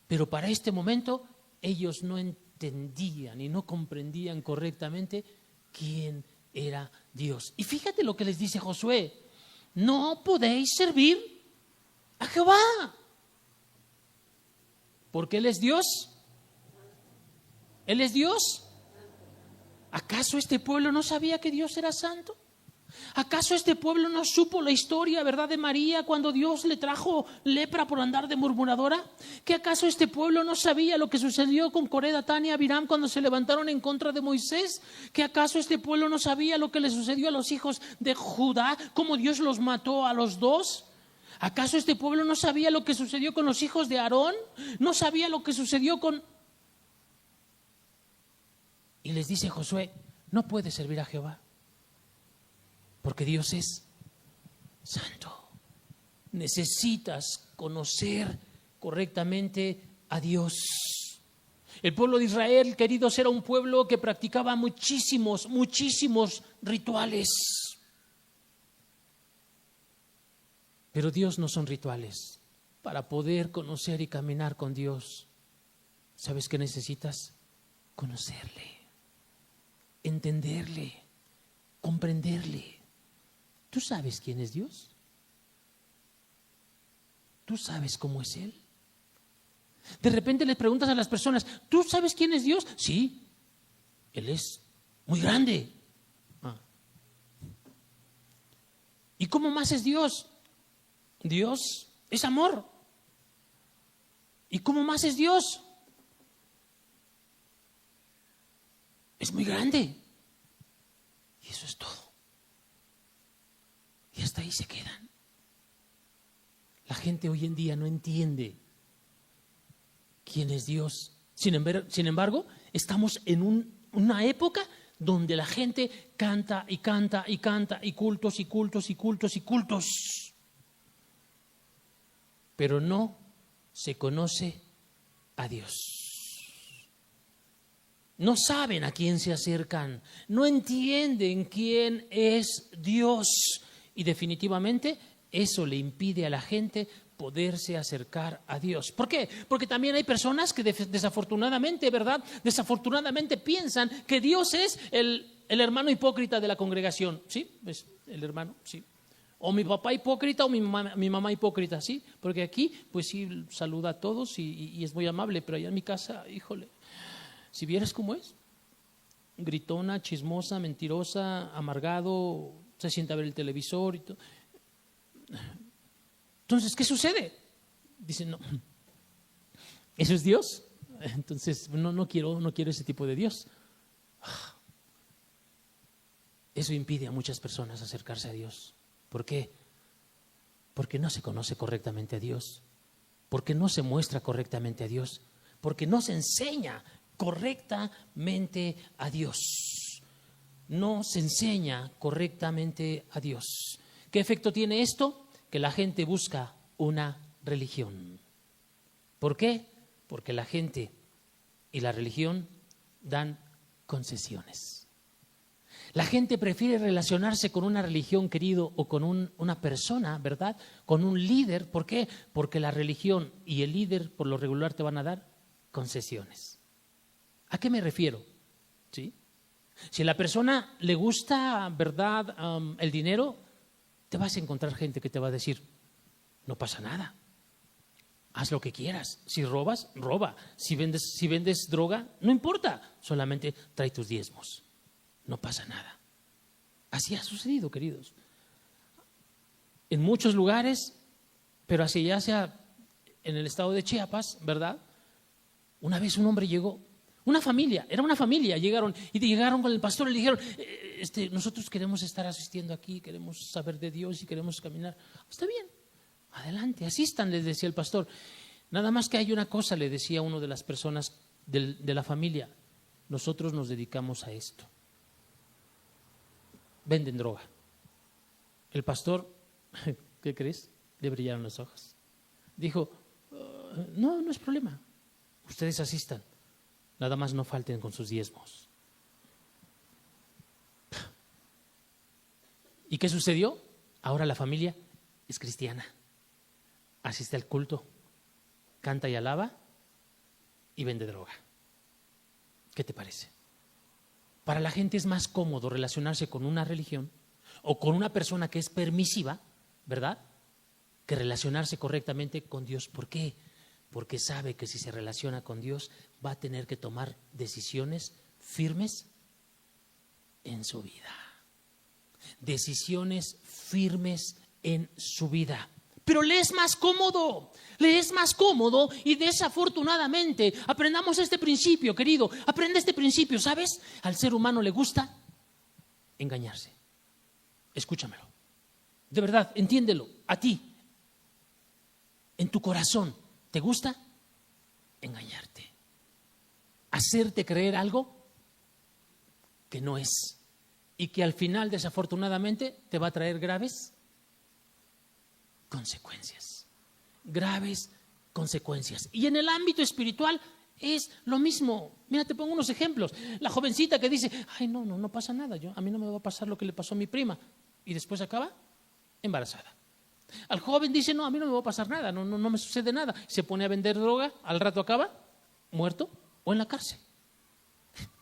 pero para este momento ellos no entendían y no comprendían correctamente quién era Dios. Y fíjate lo que les dice Josué, no podéis servir a Jehová, porque Él es Dios. Él es Dios. ¿Acaso este pueblo no sabía que Dios era santo? ¿Acaso este pueblo no supo la historia, verdad, de María cuando Dios le trajo lepra por andar de murmuradora? ¿Que acaso este pueblo no sabía lo que sucedió con Coré, Datán y Abiram cuando se levantaron en contra de Moisés? ¿Que acaso este pueblo no sabía lo que le sucedió a los hijos de Judá, cómo Dios los mató a los dos? ¿Acaso este pueblo no sabía lo que sucedió con los hijos de Aarón? ¿No sabía lo que sucedió con...? Y les dice Josué, no puedes servir a Jehová, porque Dios es santo. Necesitas conocer correctamente a Dios. El pueblo de Israel, queridos, era un pueblo que practicaba muchísimos rituales. Pero Dios no son rituales. Para poder conocer y caminar con Dios, ¿sabes qué necesitas? Conocerle, entenderle, comprenderle. ¿Tú sabes quién es Dios? ¿Tú sabes cómo es Él? De repente les preguntas a las personas, ¿tú sabes quién es Dios? Sí, Él es muy grande. ¿Y cómo más es Dios? Dios es amor. ¿Y cómo más es Dios? Es muy grande. Y eso es todo. Y hasta ahí se quedan. La gente hoy en día no entiende quién es Dios. Sin embargo, estamos en una época donde la gente canta y canta y canta y cultos y cultos y cultos y cultos. Pero no se conoce a Dios. No saben a quién se acercan, no entienden quién es Dios. Y definitivamente eso le impide a la gente poderse acercar a Dios. ¿Por qué? Porque también hay personas que desafortunadamente, ¿verdad? Desafortunadamente piensan que Dios es el hermano hipócrita de la congregación. ¿Sí? ¿Es el hermano? Sí. O mi papá hipócrita o mi mamá hipócrita, ¿sí? Porque aquí, pues sí, saluda a todos y es muy amable, pero allá en mi casa, híjole, si vieras cómo es, gritona, chismosa, mentirosa, amargado, se sienta a ver el televisor y todo. Entonces, ¿qué sucede? Dicen, no, ¿eso es Dios? Entonces, no quiero ese tipo de Dios. Eso impide a muchas personas acercarse a Dios. ¿Por qué? Porque no se conoce correctamente a Dios, porque no se muestra correctamente a Dios, porque no se enseña correctamente a Dios. No se enseña correctamente a Dios. ¿Qué efecto tiene esto? Que la gente busca una religión. ¿Por qué? Porque la gente y la religión dan concesiones. La gente prefiere relacionarse con una religión, querido, o con una persona, ¿verdad? Con un líder. ¿Por qué? Porque la religión y el líder por lo regular te van a dar concesiones. ¿A qué me refiero? ¿Sí? Si a la persona le gusta, ¿verdad?, el dinero, te vas a encontrar gente que te va a decir, no pasa nada, haz lo que quieras. Si robas, roba. Si vendes droga, no importa, solamente trae tus diezmos. No pasa nada. Así ha sucedido, queridos. En muchos lugares, pero así ya sea en el estado de Chiapas, ¿verdad? Una vez un hombre llegó, era una familia, llegaron con el pastor y le dijeron, nosotros queremos estar asistiendo aquí, queremos saber de Dios y queremos caminar. Está bien, adelante, asistan, les decía el pastor. Nada más que hay una cosa, le decía uno de las personas de la familia, nosotros nos dedicamos a esto. Venden droga. El pastor, ¿qué crees? Le brillaron los ojos. Dijo, no es problema, ustedes asistan, nada más no falten con sus diezmos. ¿Y qué sucedió? Ahora la familia es cristiana, asiste al culto, canta y alaba y vende droga. ¿Qué te parece? Para la gente es más cómodo relacionarse con una religión o con una persona que es permisiva, ¿verdad?, que relacionarse correctamente con Dios. ¿Por qué? Porque sabe que si se relaciona con Dios va a tener que tomar decisiones firmes en su vida. Decisiones firmes en su vida. Pero le es más cómodo y desafortunadamente aprendamos este principio, querido, aprende este principio, ¿sabes? Al ser humano le gusta engañarse. Escúchamelo, de verdad, entiéndelo, a ti, en tu corazón, ¿te gusta engañarte? Hacerte creer algo que no es y que al final desafortunadamente te va a traer graves consecuencias. Graves consecuencias. Y en el ámbito espiritual es lo mismo. Mira, te pongo unos ejemplos. La jovencita que dice, ay, no pasa nada, a mí no me va a pasar lo que le pasó a mi prima. Y después acaba embarazada. Al joven dice, no, a mí no me va a pasar nada, no me sucede nada. Se pone a vender droga, al rato acaba muerto o en la cárcel.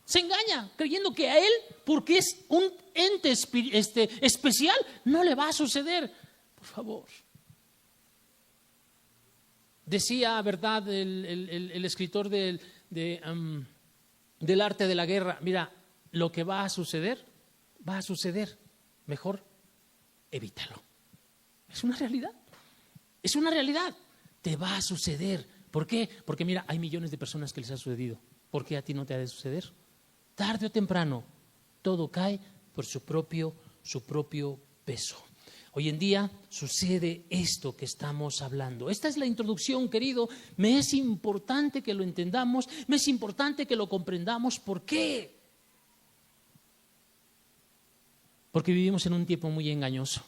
Se engaña creyendo que a él, porque es un ente especial, no le va a suceder. Por favor. Decía, ¿verdad?, el escritor del arte de la guerra, mira, lo que va a suceder, mejor evítalo. Es una realidad, te va a suceder. ¿Por qué? Porque mira, hay millones de personas que les ha sucedido. ¿Por qué a ti no te ha de suceder? Tarde o temprano, todo cae por su propio peso. Hoy en día sucede esto que estamos hablando. Esta es la introducción, querido. Me es importante que lo entendamos, me es importante que lo comprendamos. ¿Por qué? Porque vivimos en un tiempo muy engañoso.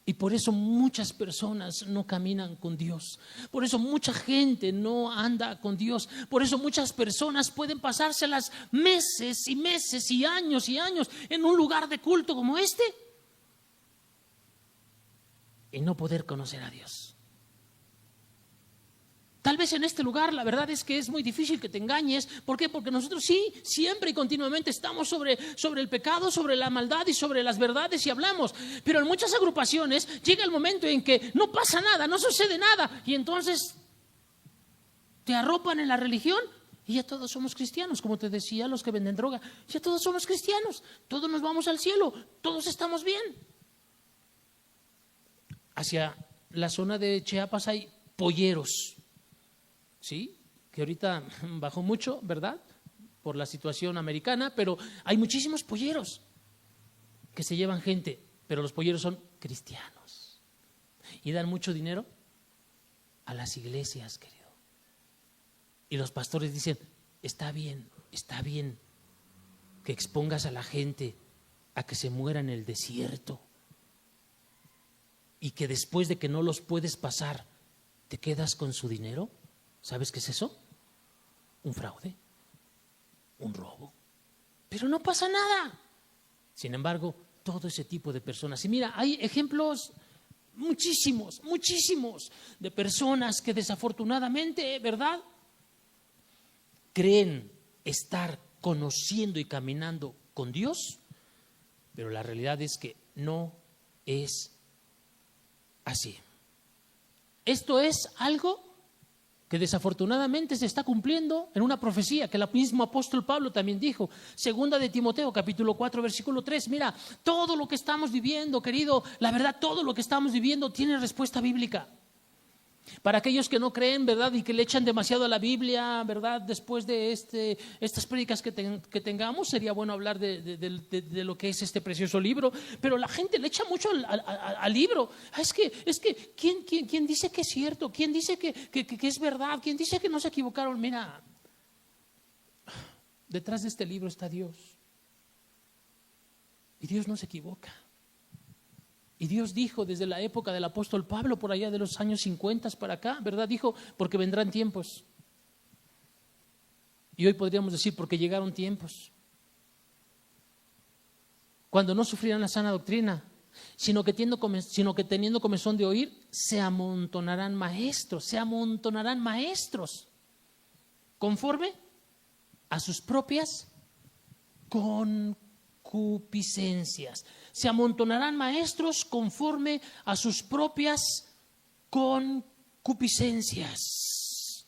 Y por eso muchas personas no caminan con Dios. Por eso mucha gente no anda con Dios. Por eso muchas personas pueden pasárselas meses y meses y años en un lugar de culto como este y no poder conocer a Dios. Tal vez en este lugar la verdad es que es muy difícil que te engañes. ¿Por qué? Porque nosotros sí, siempre y continuamente estamos sobre el pecado, sobre la maldad y sobre las verdades y hablamos. Pero en muchas agrupaciones llega el momento en que no pasa nada, no sucede nada. Y entonces te arropan en la religión y ya todos somos cristianos. Como te decía, los que venden droga, ya todos somos cristianos. Todos nos vamos al cielo, todos estamos bien. Hacia la zona de Chiapas hay polleros. Sí, que ahorita bajó mucho, ¿verdad?, por la situación americana, pero hay muchísimos polleros que se llevan gente, pero los polleros son cristianos y dan mucho dinero a las iglesias, querido. Y los pastores dicen, está bien que expongas a la gente a que se muera en el desierto y que después de que no los puedes pasar, te quedas con su dinero. ¿Sabes qué es eso? Un fraude, un robo. Pero no pasa nada. Sin embargo, todo ese tipo de personas. Y mira, hay ejemplos muchísimos de personas que desafortunadamente, ¿verdad?, creen estar conociendo y caminando con Dios, pero la realidad es que no es así. Esto es algo que desafortunadamente se está cumpliendo en una profecía que el mismo apóstol Pablo también dijo. Segunda de Timoteo, capítulo 4, versículo 3. Mira, todo lo que estamos viviendo, querido, la verdad, todo lo que estamos viviendo tiene respuesta bíblica. Para aquellos que no creen, ¿verdad?, y que le echan demasiado a la Biblia, ¿verdad?, después de estas prédicas que tengamos, sería bueno hablar de lo que es este precioso libro, pero la gente le echa mucho al libro. Es que ¿quién dice que es cierto? ¿Quién dice que es verdad? ¿Quién dice que no se equivocaron? Mira, detrás de este libro está Dios, y Dios no se equivoca. Y Dios dijo desde la época del apóstol Pablo, por allá de los años 50 para acá, ¿verdad? Dijo, porque vendrán tiempos. Y hoy podríamos decir, porque llegaron tiempos. Cuando no sufrirán la sana doctrina, sino que teniendo comezón de oír, se amontonarán maestros, conforme a sus propias concupiscencias. Se amontonarán maestros conforme a sus propias concupiscencias.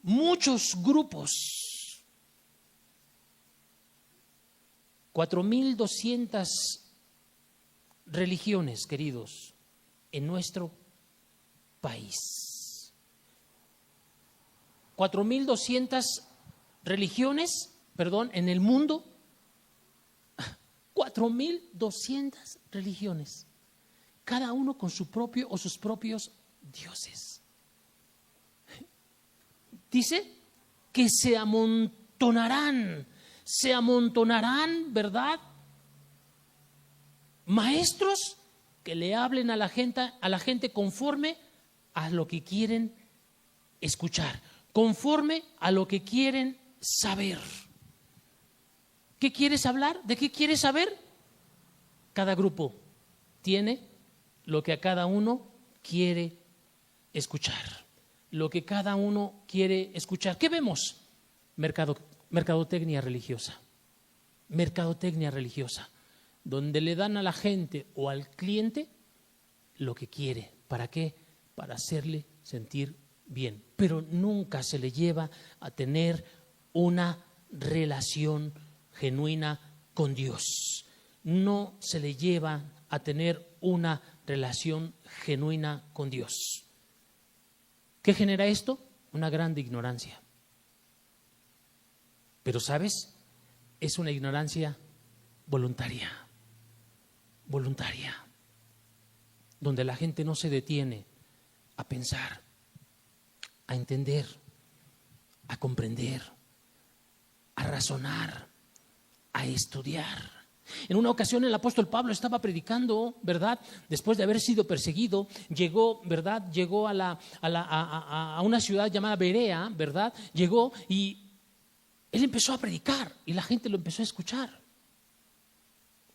Muchos grupos, 4,200 religiones, queridos, en nuestro país. 4,200 religiones, en el mundo. 4,200 religiones, cada uno con su propio o sus propios dioses. Dice que se amontonarán, ¿verdad?, maestros que le hablen a la gente conforme a lo que quieren escuchar, conforme a lo que quieren saber. ¿Qué quieres hablar? ¿De qué quieres saber? Cada grupo tiene lo que a cada uno quiere escuchar. Lo que cada uno quiere escuchar. ¿Qué vemos? Mercadotecnia religiosa. Mercadotecnia religiosa. Donde le dan a la gente o al cliente lo que quiere. ¿Para qué? Para hacerle sentir bien. Pero nunca se le lleva a tener una relación genuina con Dios. No se le lleva a tener una relación genuina con Dios. ¿Qué genera esto? Una grande ignorancia. Pero, ¿sabes? Es una ignorancia voluntaria, donde la gente no se detiene a pensar, a entender, a comprender, a razonar, a estudiar. En una ocasión el apóstol Pablo estaba predicando, ¿verdad? Después de haber sido perseguido, llegó, ¿verdad? Llegó a una ciudad llamada Berea, ¿verdad? Llegó y él empezó a predicar y la gente lo empezó a escuchar.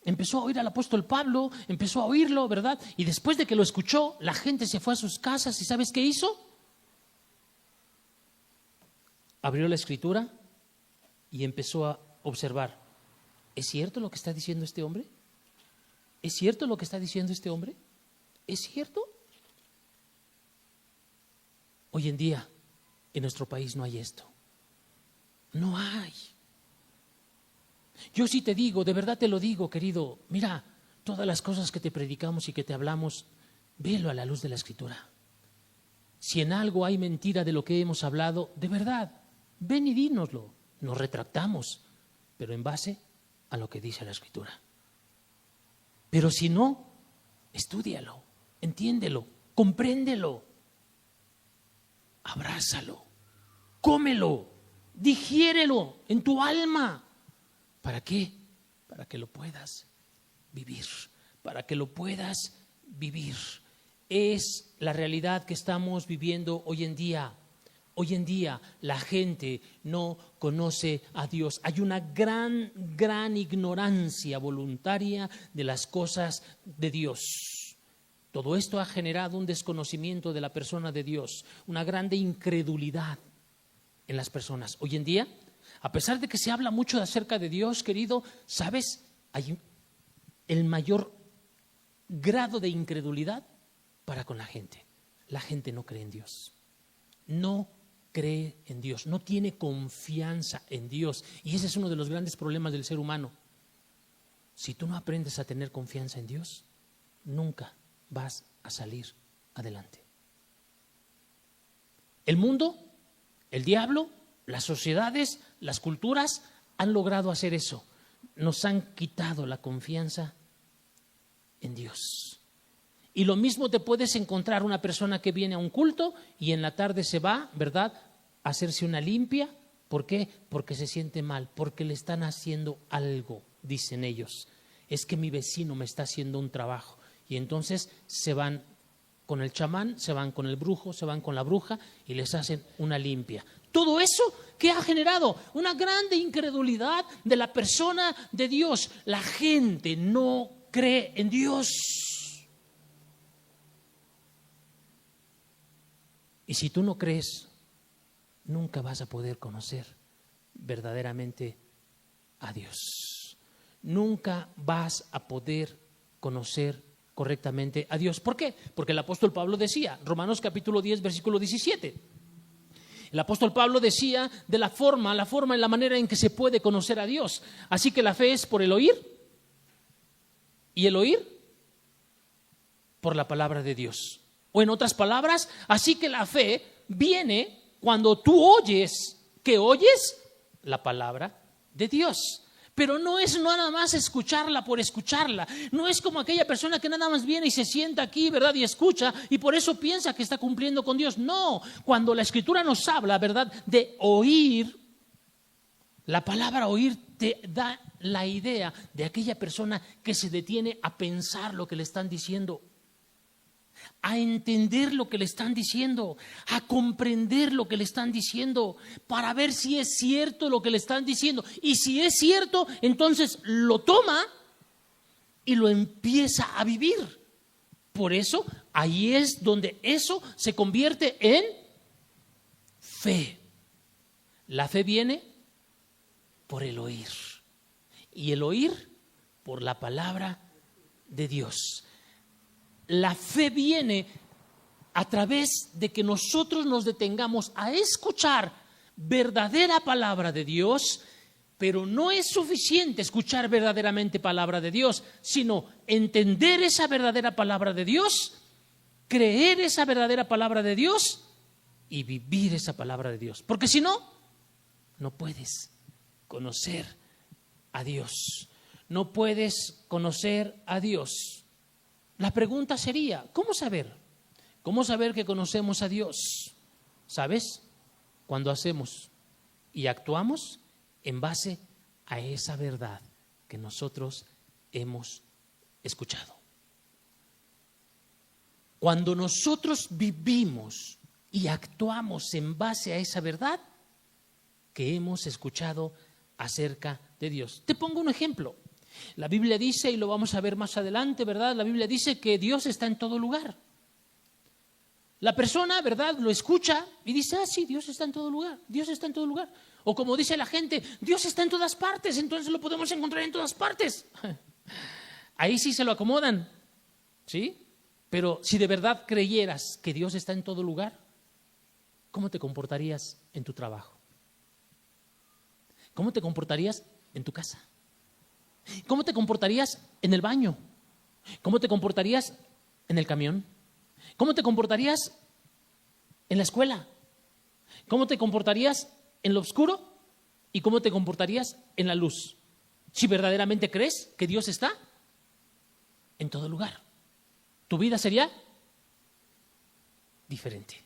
Empezó a oír al apóstol Pablo, empezó a oírlo, ¿verdad? Y después de que lo escuchó, la gente se fue a sus casas y ¿sabes qué hizo? Abrió la escritura y empezó a observar. ¿Es cierto lo que está diciendo este hombre? ¿Es cierto lo que está diciendo este hombre? ¿Es cierto? Hoy en día, en nuestro país no hay esto. No hay. Yo sí te digo, de verdad te lo digo, querido, mira, todas las cosas que te predicamos y que te hablamos, velo a la luz de la Escritura. Si en algo hay mentira de lo que hemos hablado, de verdad, ven y dínoslo. Nos retractamos, pero en base a lo que dice la Escritura. Pero si no, estúdialo, entiéndelo, compréndelo. abrázalo, cómelo, digiérelo en tu alma. ¿Para qué? Para que lo puedas vivir, para que lo puedas vivir. Es la realidad que estamos viviendo hoy en día. Hoy en día la gente no conoce a Dios. Hay una gran ignorancia voluntaria de las cosas de Dios. Todo esto ha generado un desconocimiento de la persona de Dios, una grande incredulidad en las personas. Hoy en día, a pesar de que se habla mucho acerca de Dios, querido, ¿sabes? Hay el mayor grado de incredulidad para con la gente. La gente no cree en Dios. No cree en Dios, no tiene confianza en Dios. Y ese es uno de los grandes problemas del ser humano. Si tú no aprendes a tener confianza en Dios, nunca vas a salir adelante. El mundo, el diablo, las sociedades, las culturas han logrado hacer eso. Nos han quitado la confianza en Dios. Y lo mismo te puedes encontrar una persona que viene a un culto y en la tarde se va, ¿verdad?, a hacerse una limpia. ¿Por qué? Porque se siente mal, porque le están haciendo algo, dicen ellos. Es que mi vecino me está haciendo un trabajo. Y entonces se van con el chamán, se van con el brujo, se van con la bruja y les hacen una limpia. Todo eso, ¿qué ha generado? Una grande incredulidad de la persona de Dios. La gente no cree en Dios. Y si tú no crees, nunca vas a poder conocer verdaderamente a Dios. Nunca vas a poder conocer correctamente a Dios. ¿Por qué? Porque el apóstol Pablo decía, Romanos capítulo 10, versículo 17. El apóstol Pablo decía de la forma en la manera en que se puede conocer a Dios. Así que la fe es por el oír y el oír por la palabra de Dios. O en otras palabras, así que la fe viene cuando tú oyes. ¿Qué oyes? La palabra de Dios. Pero no es nada más escucharla por escucharla. No es como aquella persona que nada más viene y se sienta aquí, ¿verdad?, y escucha y por eso piensa que está cumpliendo con Dios. No, cuando la Escritura nos habla, ¿verdad?, de oír, la palabra oír te da la idea de aquella persona que se detiene a pensar lo que le están diciendo, a entender lo que le están diciendo, a comprender lo que le están diciendo, para ver si es cierto lo que le están diciendo. Y si es cierto, entonces lo toma y lo empieza a vivir. Por eso, ahí es donde eso se convierte en fe. La fe viene por el oír. Y el oír por la palabra de Dios. La fe viene a través de que nosotros nos detengamos a escuchar verdadera palabra de Dios, pero no es suficiente escuchar verdaderamente palabra de Dios, sino entender esa verdadera palabra de Dios, creer esa verdadera palabra de Dios y vivir esa palabra de Dios. Porque si no, no puedes conocer a Dios. No puedes conocer a Dios. La pregunta sería, ¿cómo saber? ¿Cómo saber que conocemos a Dios? ¿Sabes? Cuando hacemos y actuamos en base a esa verdad que nosotros hemos escuchado. Cuando nosotros vivimos y actuamos en base a esa verdad que hemos escuchado acerca de Dios. Te pongo un ejemplo. La Biblia dice, y lo vamos a ver más adelante, ¿verdad? La Biblia dice que Dios está en todo lugar. La persona, ¿verdad?, lo escucha y dice, sí, Dios está en todo lugar, Dios está en todo lugar. O como dice la gente, Dios está en todas partes, entonces lo podemos encontrar en todas partes. Ahí sí se lo acomodan, ¿sí? Pero si de verdad creyeras que Dios está en todo lugar, ¿cómo te comportarías en tu trabajo? ¿Cómo te comportarías en tu casa? ¿Cómo te comportarías en el baño? ¿Cómo te comportarías en el camión? ¿Cómo te comportarías en la escuela? ¿Cómo te comportarías en lo oscuro? ¿Y cómo te comportarías en la luz? Si verdaderamente crees que Dios está en todo lugar, tu vida sería diferente.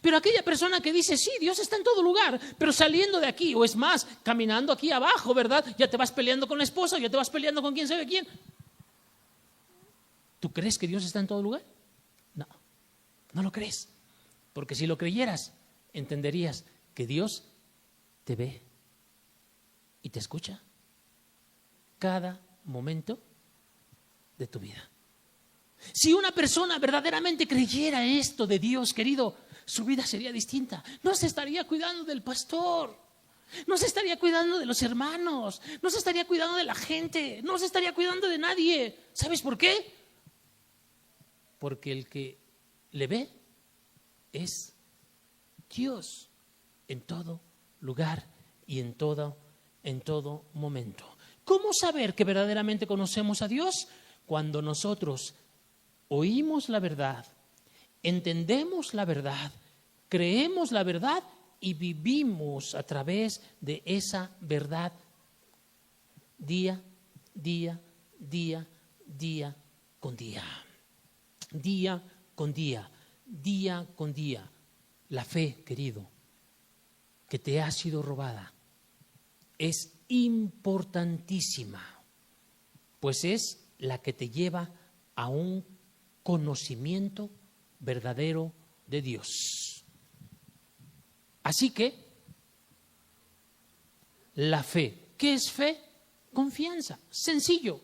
Pero aquella persona que dice, sí, Dios está en todo lugar, pero saliendo de aquí, o es más, caminando aquí abajo, ¿verdad? Ya te vas peleando con la esposa, ya te vas peleando con quién sabe quién. ¿Tú crees que Dios está en todo lugar? No, no lo crees. Porque si lo creyeras, entenderías que Dios te ve y te escucha cada momento de tu vida. Si una persona verdaderamente creyera esto de Dios, querido, su vida sería distinta. No se estaría cuidando del pastor, no se estaría cuidando de los hermanos, no se estaría cuidando de la gente, no se estaría cuidando de nadie. ¿Sabes por qué? Porque el que le ve es Dios en todo lugar y en todo momento. ¿Cómo saber que verdaderamente conocemos a Dios? Cuando nosotros oímos la verdad, entendemos la verdad, creemos la verdad y vivimos a través de esa verdad día con día. Día con día. La fe, querido, que te ha sido robada es importantísima, pues es la que te lleva a un conocimiento verdadero de Dios. Así que, la fe, ¿qué es fe? Confianza, sencillo.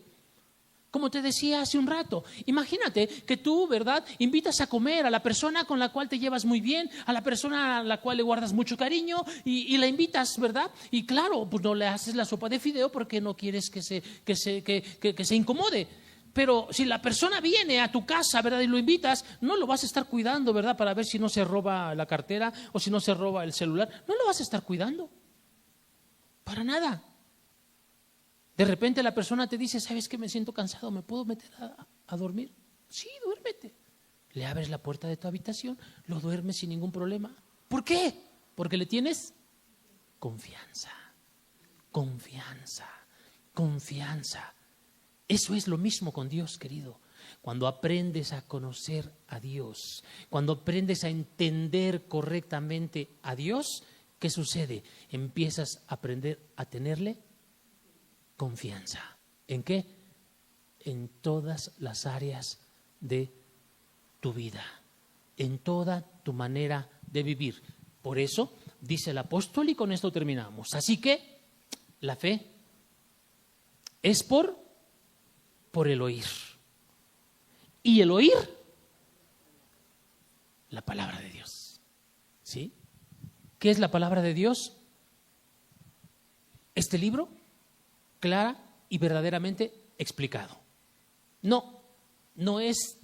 Como te decía hace un rato, imagínate que tú, ¿verdad?, invitas a comer a la persona con la cual te llevas muy bien, a la persona a la cual le guardas mucho cariño y la invitas, ¿verdad? Y claro, pues no le haces la sopa de fideo porque no quieres que se incomode. Pero si la persona viene a tu casa, ¿verdad?, y lo invitas, no lo vas a estar cuidando, ¿verdad?, para ver si no se roba la cartera o si no se roba el celular. No lo vas a estar cuidando. Para nada. De repente la persona te dice, ¿sabes qué? Me siento cansado, ¿me puedo meter a dormir? Sí, duérmete. Le abres la puerta de tu habitación, lo duermes sin ningún problema. ¿Por qué? Porque le tienes confianza. Eso es lo mismo con Dios, querido. Cuando aprendes a conocer a Dios, cuando aprendes a entender correctamente a Dios, ¿qué sucede? Empiezas a aprender a tenerle confianza. ¿En qué? En todas las áreas de tu vida, en toda tu manera de vivir. Por eso dice el apóstol, y con esto terminamos. Así que la fe es por el oír. Y el oír la palabra de Dios. ¿Sí? ¿Qué es la palabra de Dios? Este libro, clara y verdaderamente explicado. No es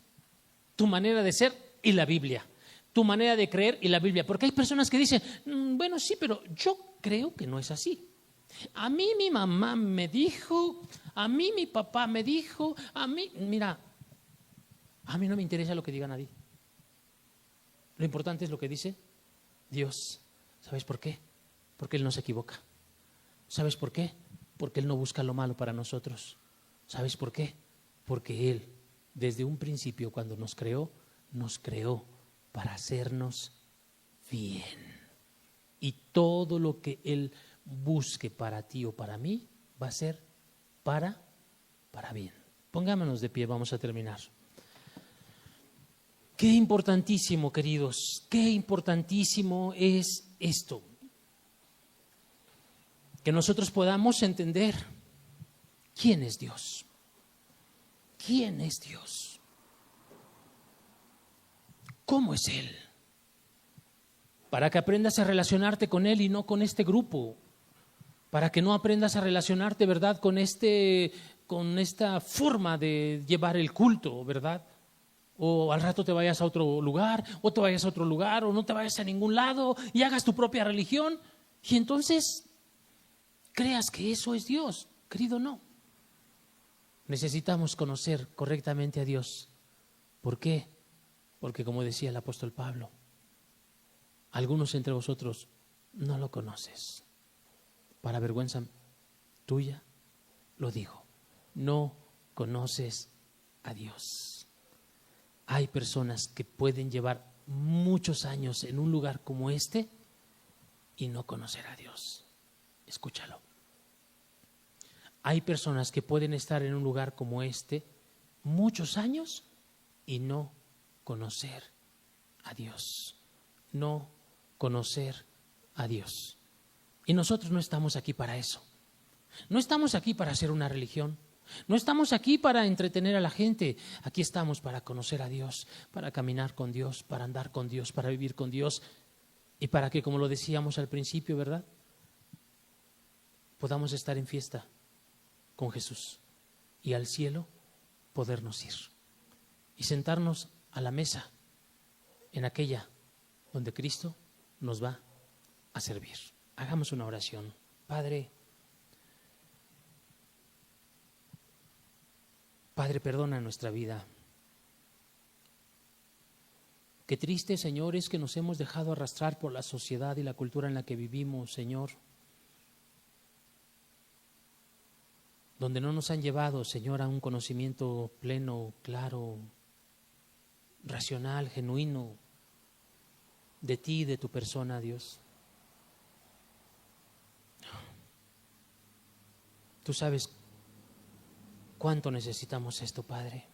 tu manera de ser y la Biblia, tu manera de creer y la Biblia, porque hay personas que dicen, bueno, sí, pero yo creo que no es así. A mí mi mamá me dijo, a mí mi papá me dijo, a mí no me interesa lo que diga nadie. Lo importante es lo que dice Dios. ¿Sabes por qué? Porque Él no se equivoca. ¿Sabes por qué? Porque Él no busca lo malo para nosotros. ¿Sabes por qué? Porque Él, desde un principio, cuando nos creó para hacernos bien. Y todo lo que Él busque para ti o para mí va a ser para bien. Pongámonos de pie, vamos a terminar. Qué importantísimo, queridos, qué importantísimo es esto. Que nosotros podamos entender quién es Dios. ¿Quién es Dios? ¿Cómo es Él? Para que aprendas a relacionarte con Él y no con este grupo. Para que no aprendas a relacionarte, ¿verdad?, con esta forma de llevar el culto, ¿verdad? O al rato te vayas a otro lugar, o te vayas a otro lugar, o no te vayas a ningún lado y hagas tu propia religión. Y entonces creas que eso es Dios. Querido, no. Necesitamos conocer correctamente a Dios. ¿Por qué? Porque, como decía el apóstol Pablo, algunos entre vosotros no lo conoces. Para vergüenza tuya lo digo, no conoces a Dios. Hay personas que pueden llevar muchos años en un lugar como este y no conocer a Dios. Escúchalo. Hay personas que pueden estar en un lugar como este muchos años y no conocer a Dios. No conocer a Dios. Y nosotros no estamos aquí para eso. No estamos aquí para hacer una religión. No estamos aquí para entretener a la gente. Aquí estamos para conocer a Dios, para caminar con Dios, para andar con Dios, para vivir con Dios y para que, como lo decíamos al principio, ¿verdad?, podamos estar en fiesta con Jesús y al cielo podernos ir y sentarnos a la mesa en aquella donde Cristo nos va a servir. Hagamos una oración. Padre, perdona nuestra vida. Qué triste, Señor, es que nos hemos dejado arrastrar por la sociedad y la cultura en la que vivimos, Señor, donde no nos han llevado, Señor, a un conocimiento pleno, claro, racional, genuino de ti, de tu persona, Dios. Tú sabes cuánto necesitamos esto, Padre.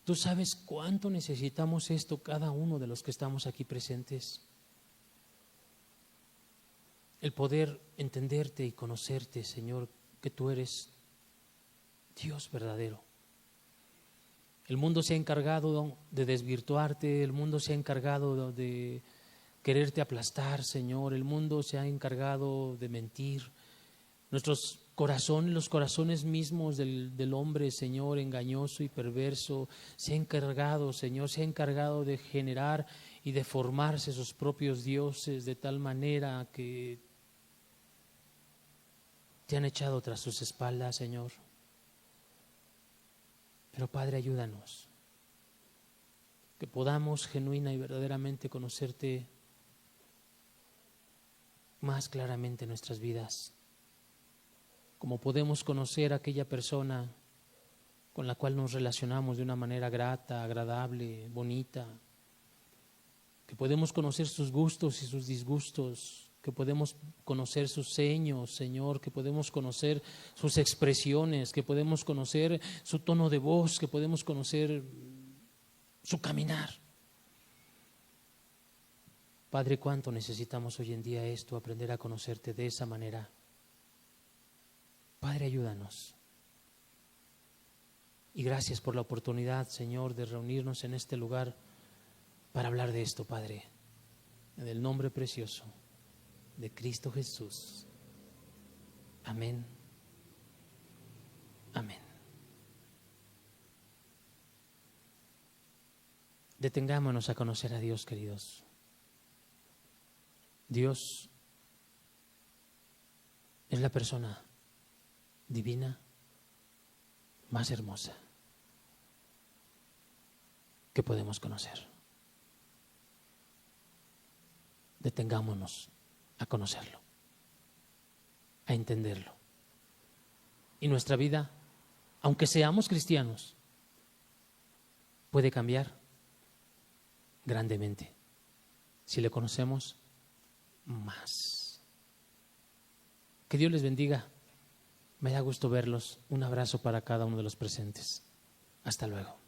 Tú sabes cuánto necesitamos esto cada uno de los que estamos aquí presentes. El poder entenderte y conocerte, Señor, que tú eres Dios verdadero. El mundo se ha encargado de desvirtuarte, el mundo se ha encargado de quererte aplastar, Señor, el mundo se ha encargado de mentir. Nuestros corazones, los corazones mismos del hombre, Señor, engañoso y perverso, se ha encargado, Señor, se ha encargado de generar y de formarse sus propios dioses de tal manera que te han echado tras sus espaldas, Señor. Pero Padre, ayúdanos, que podamos genuina y verdaderamente conocerte más claramente en nuestras vidas, como podemos conocer a aquella persona con la cual nos relacionamos de una manera grata, agradable, bonita, que podemos conocer sus gustos y sus disgustos, que podemos conocer sus seños, Señor, que podemos conocer sus expresiones, que podemos conocer su tono de voz, que podemos conocer su caminar. Padre, cuánto necesitamos hoy en día esto, aprender a conocerte de esa manera. Padre, ayúdanos. Y gracias por la oportunidad, Señor, de reunirnos en este lugar para hablar de esto, Padre, en el nombre precioso de Cristo Jesús. Amén. Amén. Detengámonos a conocer a Dios, queridos. Dios es la persona divina más hermosa que podemos conocer. Detengámonos a conocerlo, a entenderlo. Y nuestra vida, aunque seamos cristianos, puede cambiar grandemente si le conocemos más. Que Dios les bendiga. Me da gusto verlos. Un abrazo para cada uno de los presentes. Hasta luego.